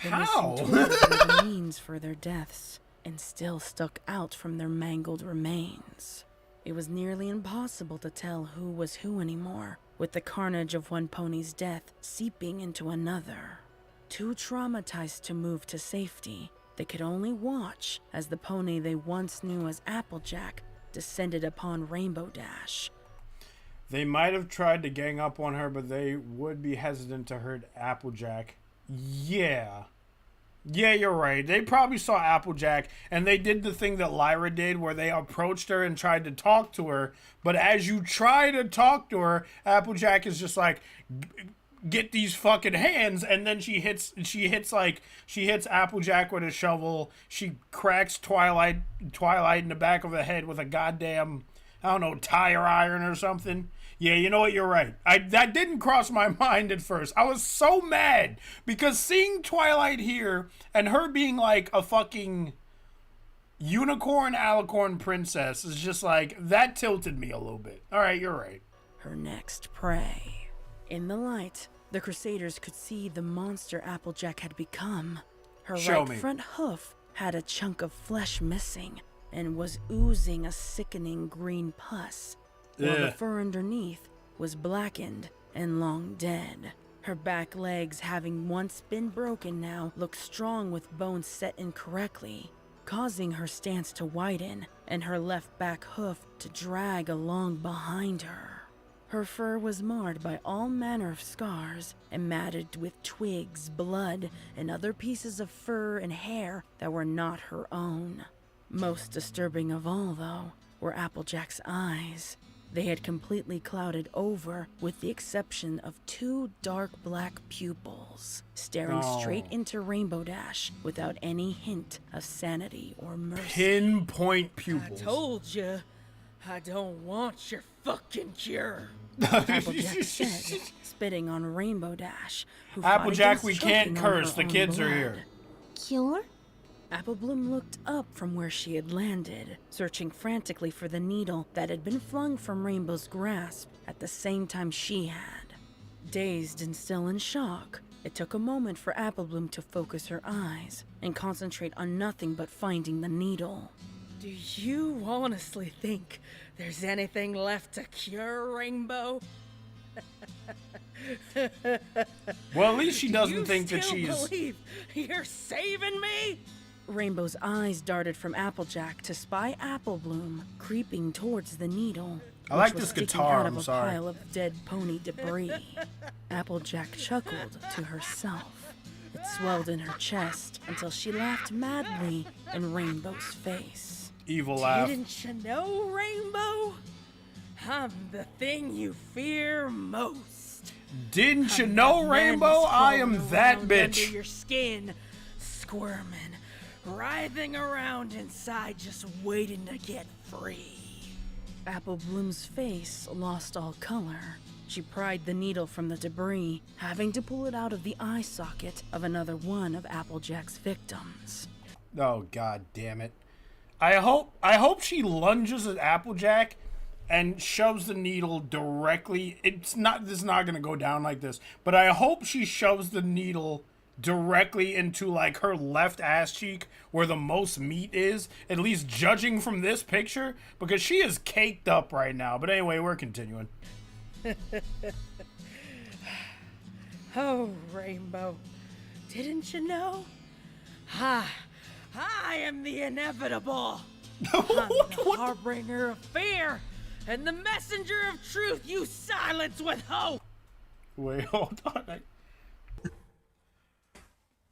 The How? missing toys were the means for their deaths, and still stuck out from their mangled remains. It was nearly impossible to tell who was who anymore, with the carnage of one pony's death seeping into another. Too traumatized to move to safety, they could only watch as the pony they once knew as Applejack descended upon Rainbow Dash. They might have tried to gang up on her, but they would be hesitant to hurt Applejack. Yeah. Yeah, you're right. They probably saw Applejack, and they did the thing that Lyra did, where they approached her and tried to talk to her. But as you try to talk to her, Applejack is just like, get these fucking hands, and then she hits Applejack with a shovel. She cracks Twilight in the back of the head with a goddamn, I don't know, tire iron or something. Yeah, you know what? You're right. That didn't cross my mind at first. I was so mad because seeing Twilight here and her being like a fucking unicorn, alicorn princess is just like, that tilted me a little bit. All right, you're right. Her next prey. In the light, the Crusaders could see the monster Applejack had become. Her front hoof had a chunk of flesh missing and was oozing a sickening green pus, while the fur underneath was blackened and long dead. Her back legs, having once been broken now, looked strong with bones set incorrectly, causing her stance to widen and her left back hoof to drag along behind her. Her fur was marred by all manner of scars and matted with twigs, blood, and other pieces of fur and hair that were not her own. Most disturbing of all, though, were Applejack's eyes. They had completely clouded over, with the exception of 2 dark black pupils, staring straight into Rainbow Dash without any hint of sanity or mercy. Pinpoint pupils. I told you, I don't want your fucking cure. Applejack said, spitting on Rainbow Dash, who Applejack, we can't curse. The kids are here. Cure? Applebloom looked up from where she had landed, searching frantically for the needle that had been flung from Rainbow's grasp at the same time she had. Dazed and still in shock, it took a moment for Applebloom to focus her eyes and concentrate on nothing but finding the needle. Do you honestly think there's anything left to cure, Rainbow? Well, at least she doesn't think that You she's... still believe you're saving me? Rainbow's eyes darted from Applejack to spy Applebloom creeping towards the needle. I like which was this sticking guitar, out of I'm a sorry. pile of dead pony debris. Applejack chuckled to herself. It swelled in her chest until she laughed madly in Rainbow's face. Evil laugh. Didn't you know, Rainbow? I'm the thing you fear most. Didn't you know, Rainbow? I am that bitch. Under your skin, squirming, writhing around inside, just waiting to get free. Applebloom's face lost all color. She pried the needle from the debris, having to pull it out of the eye socket of another one of Applejack's victims. Oh, god damn it. I hope she lunges at Applejack and shoves the needle directly. This is not going to go down like this, but I hope she shoves the needle directly into like her left ass cheek where the most meat is, at least judging from this picture, because she is caked up right now. But anyway, we're continuing. Oh, Rainbow, didn't you know? I am the inevitable. I'm the harbinger of fear and the messenger of truth you silence with hope. Wait, hold on.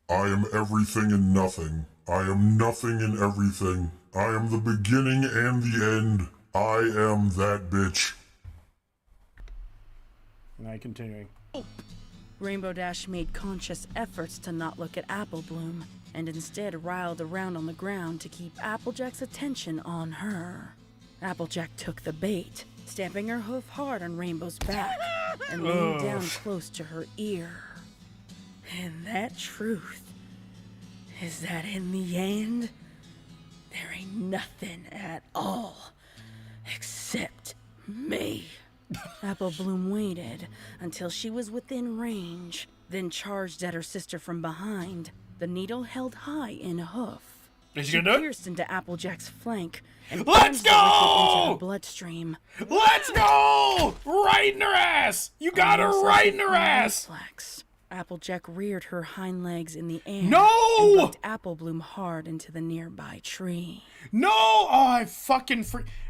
I am everything and nothing. I am nothing and everything. I am the beginning and the end. I am that bitch. Now continuing. Rainbow Dash made conscious efforts to not look at Applebloom, and instead riled around on the ground to keep Applejack's attention on her. Applejack took the bait, stamping her hoof hard on Rainbow's back, and leaned down close to her ear. And that truth is that in the end, there ain't nothing at all except me. Applebloom waited until she was within range, then charged at her sister from behind, the needle held high in a hoof. Is she She gonna do it? pierced into Applejack's flank and Let's plunged directly into go! her bloodstream. Let's go! Right in her ass! You got her Almost right like in her a ass! reflex, Applejack reared her hind legs in the air No! and hooked Applebloom hard into the nearby tree. No! Oh, I fucking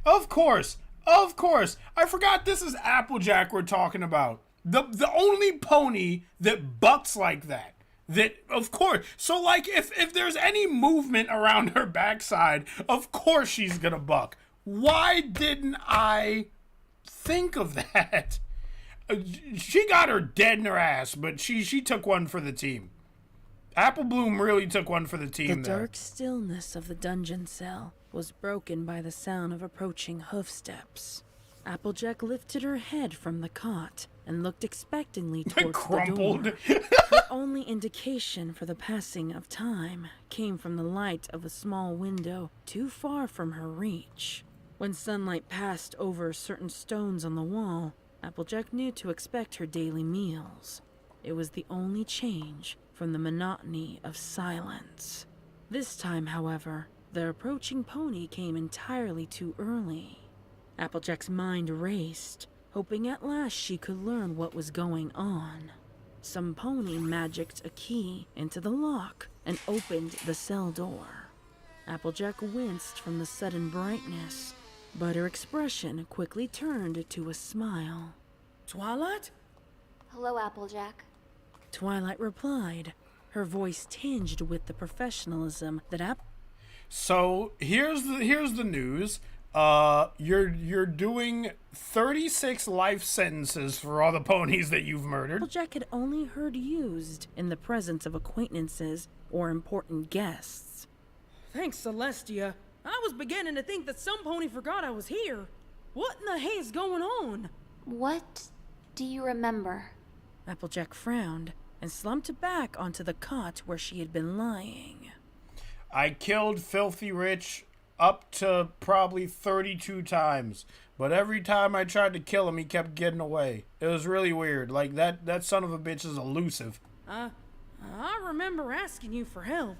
Of course. Of course. I forgot this is Applejack we're talking about. The only pony that bucks like that. That, of course. So, like, if there's any movement around her backside, of course she's gonna buck. Why didn't I think of that? She got her dead in her ass, but she took one for the team. Apple Bloom really took one for the team. The dark stillness of the dungeon cell was broken by the sound of approaching hoofsteps. Applejack lifted her head from the cot and looked expectantly towards the door. Her only indication for the passing of time came from the light of a small window too far from her reach. When sunlight passed over certain stones on the wall, Applejack knew to expect her daily meals. It was the only change from the monotony of silence. This time, however, the approaching pony came entirely too early. Applejack's mind raced, hoping at last she could learn what was going on. Some pony magicked a key into the lock and opened the cell door. Applejack winced from the sudden brightness, but her expression quickly turned to a smile. Twilight? Hello, Applejack. Twilight replied, her voice tinged with the professionalism that So here's the news. You're doing 36 life sentences for all the ponies that you've murdered. Applejack had only heard used in the presence of acquaintances or important guests. Thanks, Celestia. I was beginning to think that some pony forgot I was here. What in the hay's going on? What do you remember? Applejack frowned and slumped back onto the cot where she had been lying. I killed Filthy Rich up to probably 32 times. But every time I tried to kill him, he kept getting away. It was really weird. Like, that son of a bitch is elusive. I remember asking you for help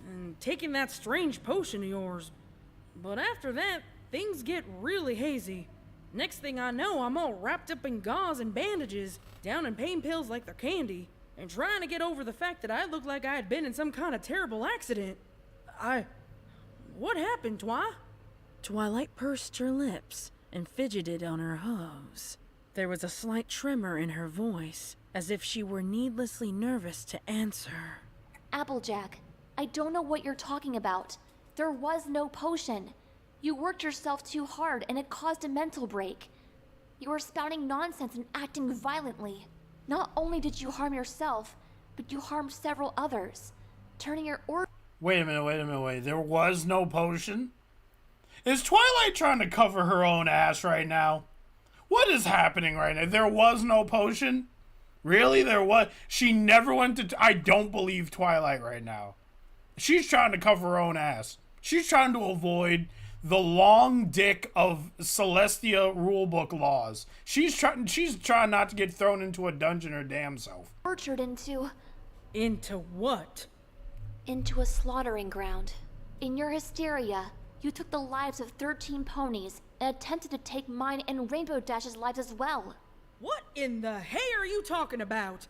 and taking that strange potion of yours. But after that, things get really hazy. Next thing I know, I'm all wrapped up in gauze and bandages, down in pain pills like they're candy, and trying to get over the fact that I looked like I had been in some kind of terrible accident. What happened, Twi? Twilight pursed her lips and fidgeted on her hooves. There was a slight tremor in her voice, as if she were needlessly nervous to answer. Applejack, I don't know what you're talking about. There was no potion. You worked yourself too hard and it caused a mental break. You were spouting nonsense and acting violently. Not only did you harm yourself, but you harmed several others, turning your Wait a minute. There was no potion? Is Twilight trying to cover her own ass right now? What is happening right now? There was no potion? Really? There was? She never went to... I don't believe Twilight right now. She's trying to cover her own ass. She's trying to avoid the long dick of Celestia rulebook laws. She's trying not to get thrown into a dungeon her damn self. Orchard into... Into what? Into a slaughtering ground. In your hysteria, you took the lives of 13 ponies and attempted to take mine and Rainbow Dash's lives as well. What in the hay are you talking about?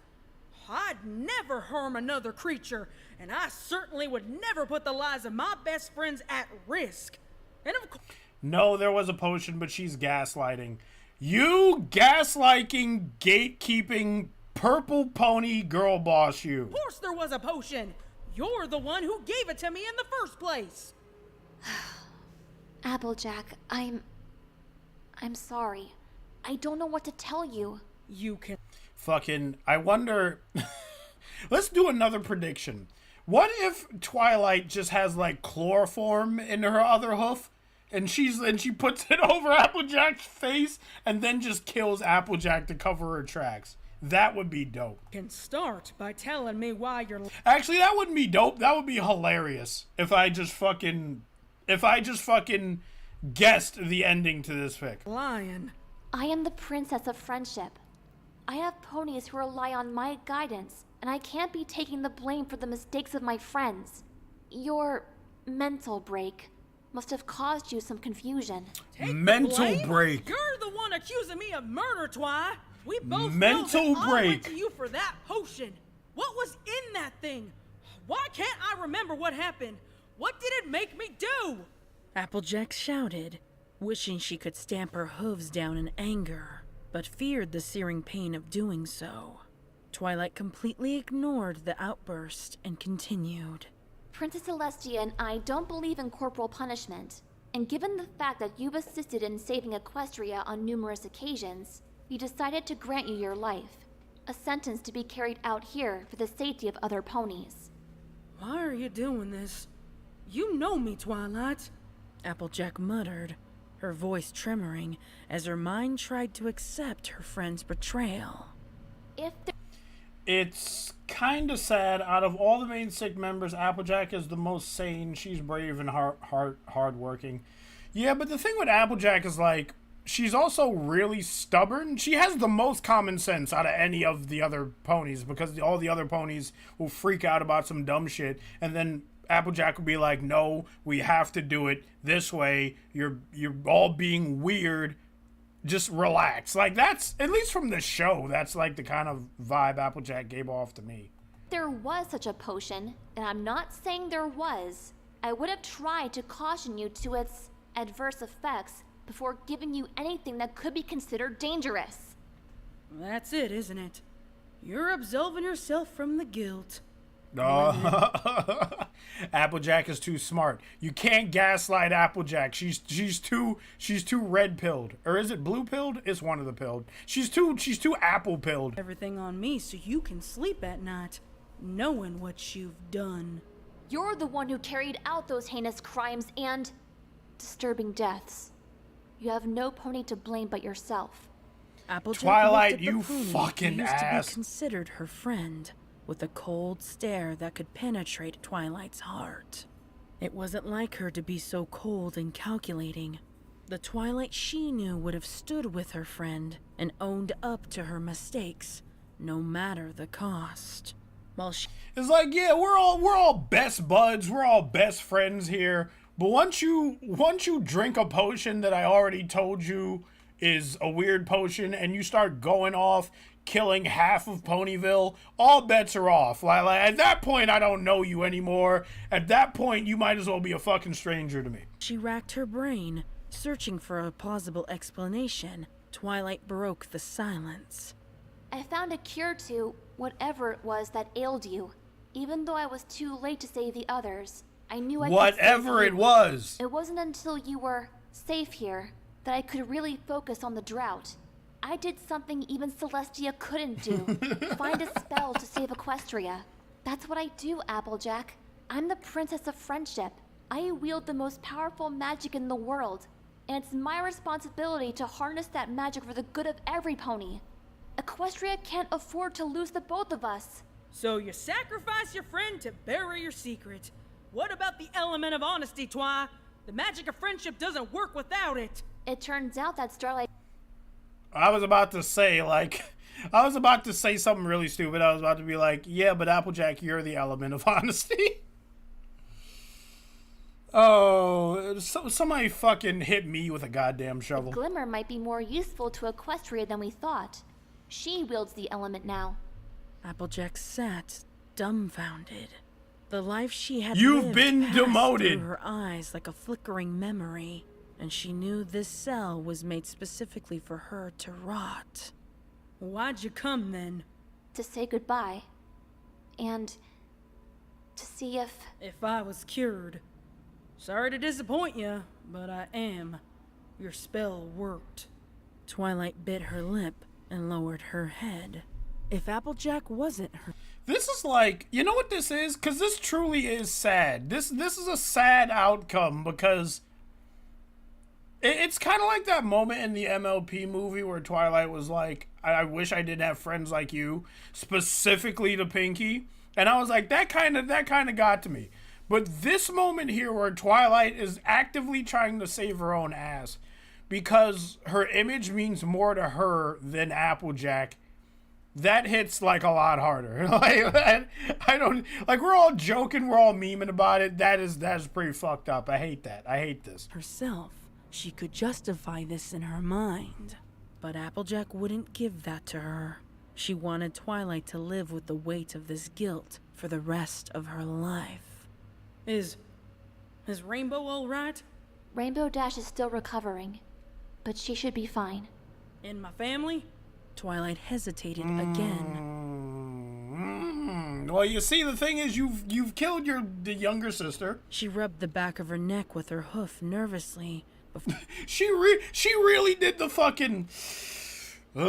I'd never harm another creature, and I certainly would never put the lives of my best friends at risk. And of course... No, there was a potion, but she's gaslighting. You gaslighting, gatekeeping, purple pony girl boss you. Of course there was a potion! You're the one who gave it to me in the first place! Applejack, I'm sorry. I don't know what to tell you. You can... Fucking... I wonder... Let's do another prediction. What if Twilight just has, like, chloroform in her other hoof? And she puts it over Applejack's face and then just kills Applejack to cover her tracks. That would be dope. Can start by telling me why you're... Actually, that wouldn't be dope. That would be hilarious if I just fucking guessed the ending to this fic. Lion. I am the princess of friendship. I have ponies who rely on my guidance, and I can't be taking the blame for the mistakes of my friends. Your mental break must have caused you some confusion. Mental break. You're the one accusing me of murder, Twi. We both mental know that break. I went to you for that potion. What was in that thing? Why can't I remember what happened? What did it make me do? Applejack shouted, wishing she could stamp her hooves down in anger, but feared the searing pain of doing so. Twilight completely ignored the outburst and continued. Princess Celestia and I don't believe in corporal punishment, and given the fact that you've assisted in saving Equestria on numerous occasions, we decided to grant you your life, a sentence to be carried out here for the safety of other ponies. Why are you doing this? You know me, Twilight. Applejack muttered, her voice tremoring as her mind tried to accept her friend's betrayal. It's kind of sad. Out of all the main six members, Applejack is the most sane. She's brave and hardworking. Yeah, but the thing with Applejack is, like, she's also really stubborn. She has the most common sense out of any of the other ponies, because all the other ponies will freak out about some dumb shit, and then Applejack will be like, no, we have to do it this way. You're all being weird. Just relax. Like, that's, at least from the show, that's like the kind of vibe Applejack gave off to me. There was such a potion, and I'm not saying there was. I would have tried to caution you to its adverse effects before giving you anything that could be considered dangerous. That's it, isn't it? You're absolving yourself from the guilt. Applejack is too smart. You can't gaslight Applejack. She's too red-pilled. Or is it blue-pilled? It's one of the pilled. She's too apple-pilled. Everything on me so you can sleep at night, knowing what you've done. You're the one who carried out those heinous crimes and disturbing deaths. You have no pony to blame but yourself. Applejack Twilight, looked at the you pony fucking who used ass. to be considered her friend, with a cold stare that could penetrate Twilight's heart. It wasn't like her to be so cold and calculating. The Twilight she knew would have stood with her friend and owned up to her mistakes, no matter the cost. While she... It's like, yeah, we're all best buds, we're all best friends here. But once you drink a potion that I already told you is a weird potion, and you start going off killing half of Ponyville, all bets are off. Like, at that point, I don't know you anymore. At that point, you might as well be a fucking stranger to me. She racked her brain, searching for a plausible explanation. Twilight broke the silence. I found a cure to whatever it was that ailed you. Even though I was too late to save the others, I knew I could whatever save it you. was. It wasn't until you were safe here that I could really focus on the drought. I did something even Celestia couldn't do. Find a spell to save Equestria. That's what I do, Applejack. I'm the Princess of Friendship. I wield the most powerful magic in the world, and it's my responsibility to harness that magic for the good of every pony. Equestria can't afford to lose the both of us. So you sacrifice your friend to bury your secret. What about the element of honesty, Twi? The magic of friendship doesn't work without it. It turns out that Starlight... I was about to say something really stupid. I was about to be like, yeah, but Applejack, you're the element of honesty. Oh, somebody fucking hit me with a goddamn shovel. Glimmer might be more useful to Equestria than we thought. She wields the element now. Applejack sat, dumbfounded. The life she had You've lived been passed demoted. through her eyes like a flickering memory, and she knew this cell was made specifically for her to rot. Why'd you come then? To say goodbye. And to see if I was cured. Sorry to disappoint you, but I am. Your spell worked. Twilight bit her lip and lowered her head. If Applejack wasn't her... This is like, you know what this is? Because this truly is sad. This is a sad outcome, because it's kind of like that moment in the MLP movie where Twilight was like, I wish I didn't have friends like you, specifically to Pinky. And I was like, that kind of got to me. But this moment here where Twilight is actively trying to save her own ass because her image means more to her than Applejack, that hits like a lot harder. We're all joking, we're all memeing about it. That's pretty fucked up. I hate that. I hate this. Herself, she could justify this in her mind. But Applejack wouldn't give that to her. She wanted Twilight to live with the weight of this guilt for the rest of her life. Is Rainbow all right? Rainbow Dash is still recovering, but she should be fine. In my family? Twilight hesitated again. Well, you see, the thing is, you've killed the younger sister. She rubbed the back of her neck with her hoof nervously. She really did the fucking. You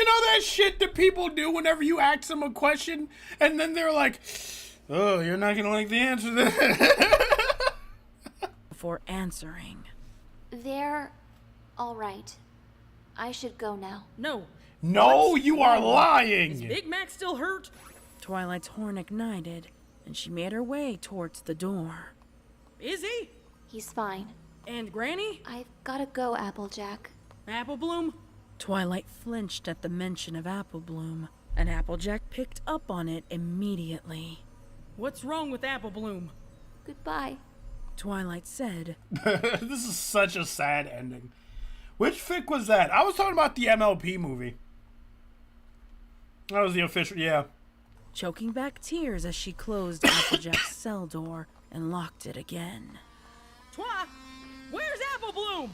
know that shit that people do whenever you ask them a question, and then they're like, "Oh, you're not gonna like the answer." Before answering. They're all right. I should go now. No. No, What? you are lying. Is Big Mac still hurt? Twilight's horn ignited, and she made her way towards the door. Is he? He's fine. And Granny? I've gotta go, Applejack. Apple Bloom? Twilight flinched at the mention of Apple Bloom, and Applejack picked up on it immediately. What's wrong with Apple Bloom? Goodbye. Twilight said. This is such a sad ending. Which fic was that? I was talking about the MLP movie. That was the official, yeah. Choking back tears as she closed Applejack's cell door and locked it again. Where's Apple Bloom?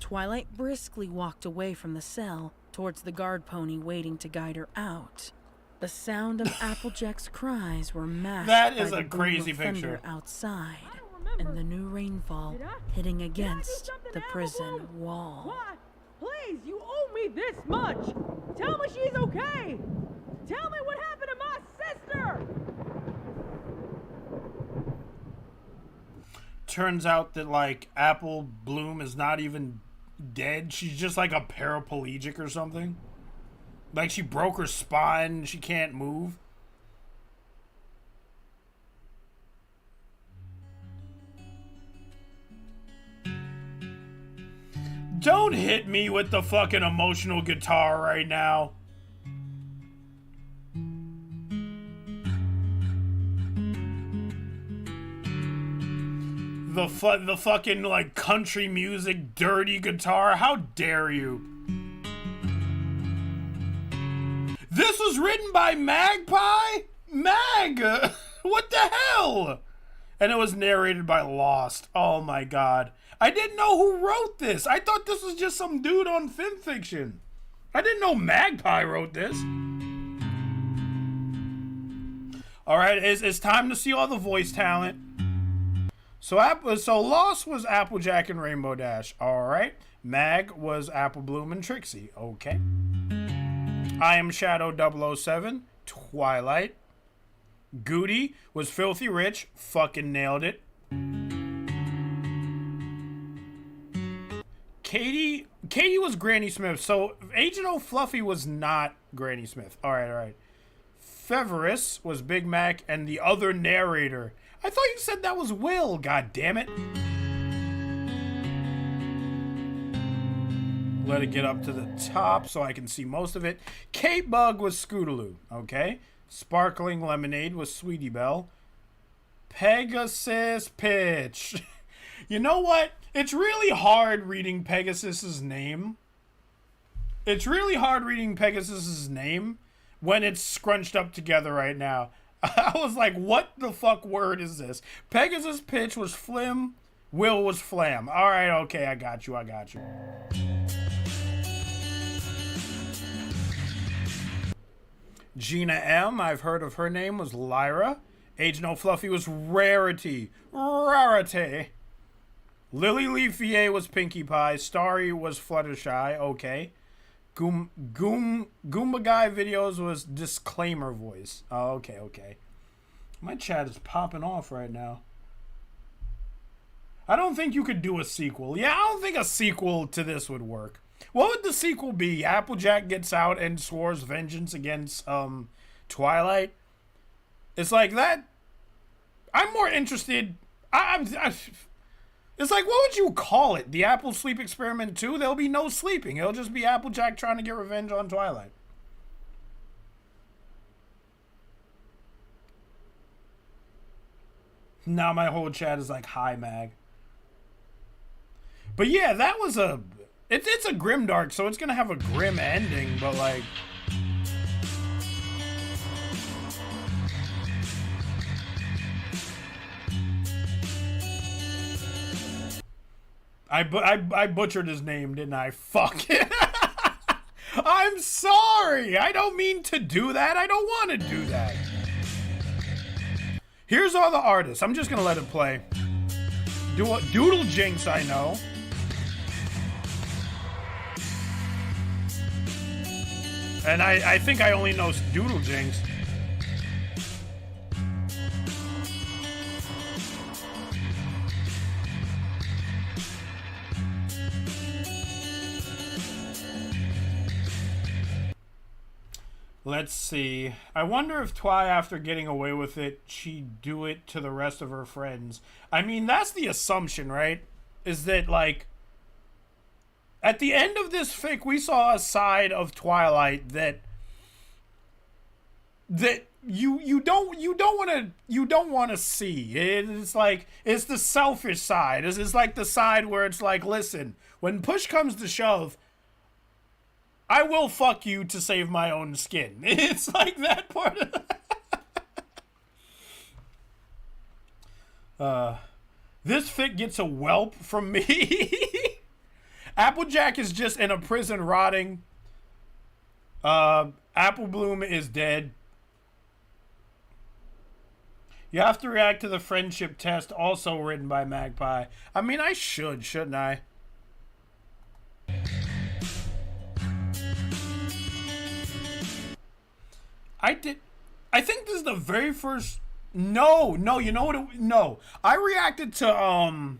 Twilight briskly walked away from the cell towards the guard pony waiting to guide her out. The sound of Applejack's cries were masked That is by a the boom crazy of thunder picture. outside and the new rainfall hitting against the prison wall. Please, you owe me this much. Tell me she's okay. Tell me what happened to my sister. Turns out that, like, Apple Bloom is not even dead. She's just like a paraplegic or something. Like, she broke her spine and she can't move. Don't hit me with the fucking emotional guitar right now. The fucking, like, country music dirty guitar. How dare you? This was written by Magpie? What the hell? And it was narrated by Lost. Oh my god. I didn't know who wrote this. I thought this was just some dude on FimFiction. I didn't know Magpie wrote this. Alright, it's time to see all the voice talent. So Lost was Applejack and Rainbow Dash. Alright. Mag was Apple Bloom and Trixie. Okay. I Am Shadow 007. Twilight. Goody was Filthy Rich. Fucking nailed it. Katie was Granny Smith. So Agent O'Fluffy was not Granny Smith. Alright. Feverus was Big Mac and the other narrator. I thought you said that was Will. God damn it. Let it get up to the top so I can see most of it. Kate Bug was Scootaloo. Okay. Sparkling Lemonade was Sweetie Belle. Pegasus Pitch. You know what? It's really hard reading Pegasus's name. It's really hard reading Pegasus's name when it's scrunched up together right now. I was like, what the fuck word is this? Pegasus Pitch was Flim. Will was Flam. Alright, okay, I got you. Gina M, I've heard of her name, was Lyra. Agent O'Fluffy was Rarity. Lily Leafier was Pinkie Pie. Starry was Fluttershy. Okay. Goomba Guy Videos was Disclaimer Voice. Oh, okay. My chat is popping off right now. I don't think you could do a sequel. Yeah, I don't think a sequel to this would work. What would the sequel be? Applejack gets out and swears vengeance against Twilight? It's like that. I'm more interested. It's like, what would you call it? The Apple Sleep Experiment 2? There'll be no sleeping. It'll just be Applejack trying to get revenge on Twilight. Now my whole chat is like, hi, Mag. But yeah, that was it's a grimdark, so it's gonna have a grim ending, but like... I butchered his name, didn't I? Fuck. I'm sorry. I don't mean to do that. I don't want to do that. Here's all the artists. I'm just going to let it play. Doodle Jinx, I know. And I think I only know Doodle Jinx. Let's see. I wonder if Twy, after getting away with it, she'd do it to the rest of her friends. I mean, that's the assumption, right? Is that, like, at the end of this fic, we saw a side of Twilight that you don't want to see. It's like, it's the selfish side. It's like the side where it's like, listen, when push comes to shove, I will fuck you to save my own skin. It's like that part of this fic gets a whelp from me. Applejack is just in a prison rotting. Apple Bloom is dead. You have to react to the friendship test, also written by Magpie. I mean, I shouldn't I? I think this is the very first. No, you know what? No, I reacted to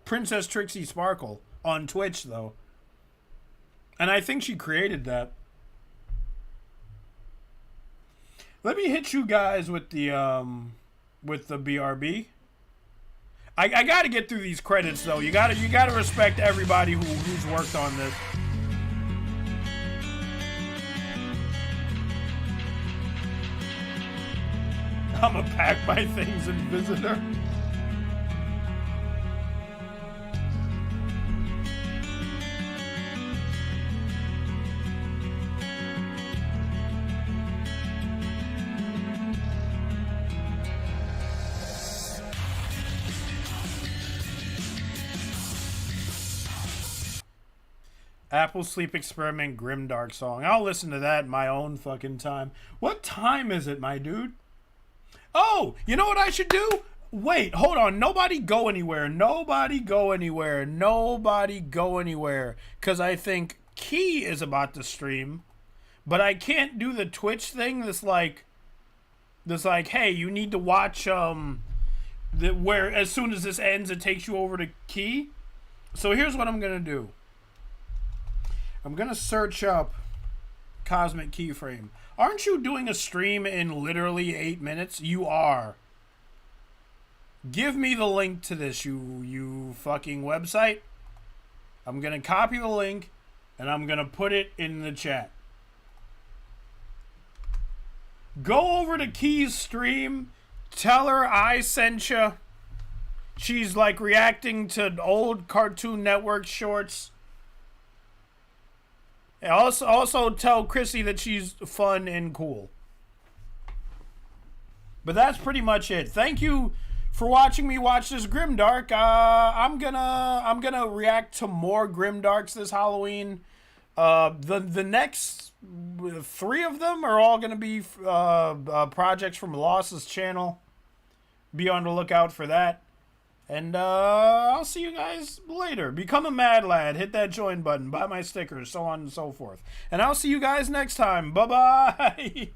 Princess Trixie Sparkle on Twitch though, and I think she created that. Let me hit you guys with the BRB. I gotta get through these credits though. You gotta respect everybody who's worked on this. I'ma pack my things and visit her. Apple Sleep Experiment Grimdark song. I'll listen to that in my own fucking time. What time is it, my dude? Oh, you know what I should do? Wait, hold on. Nobody go anywhere. Nobody go anywhere. Nobody go anywhere. Because I think Key is about to stream. But I can't do the Twitch thing that's like, hey, you need to watch, where as soon as this ends, it takes you over to Key. So here's what I'm going to do. I'm going to search up Cosmic Keyframe. Aren't you doing a stream in literally 8 minutes? You are. Give me the link to this, you fucking website. I'm going to copy the link, and I'm going to put it in the chat. Go over to Key's stream. Tell her I sent you. She's like reacting to old Cartoon Network shorts. Also tell Chrissy that she's fun and cool. But that's pretty much it. Thank you for watching me watch this Grimdark. I'm gonna react to more Grimdarks this Halloween. The next 3 of them are all gonna be projects from Loss's channel. Be on the lookout for that. And I'll see you guys later. Become a mad lad. Hit that join button. Buy my stickers. So on and so forth. And I'll see you guys next time. Bye-bye.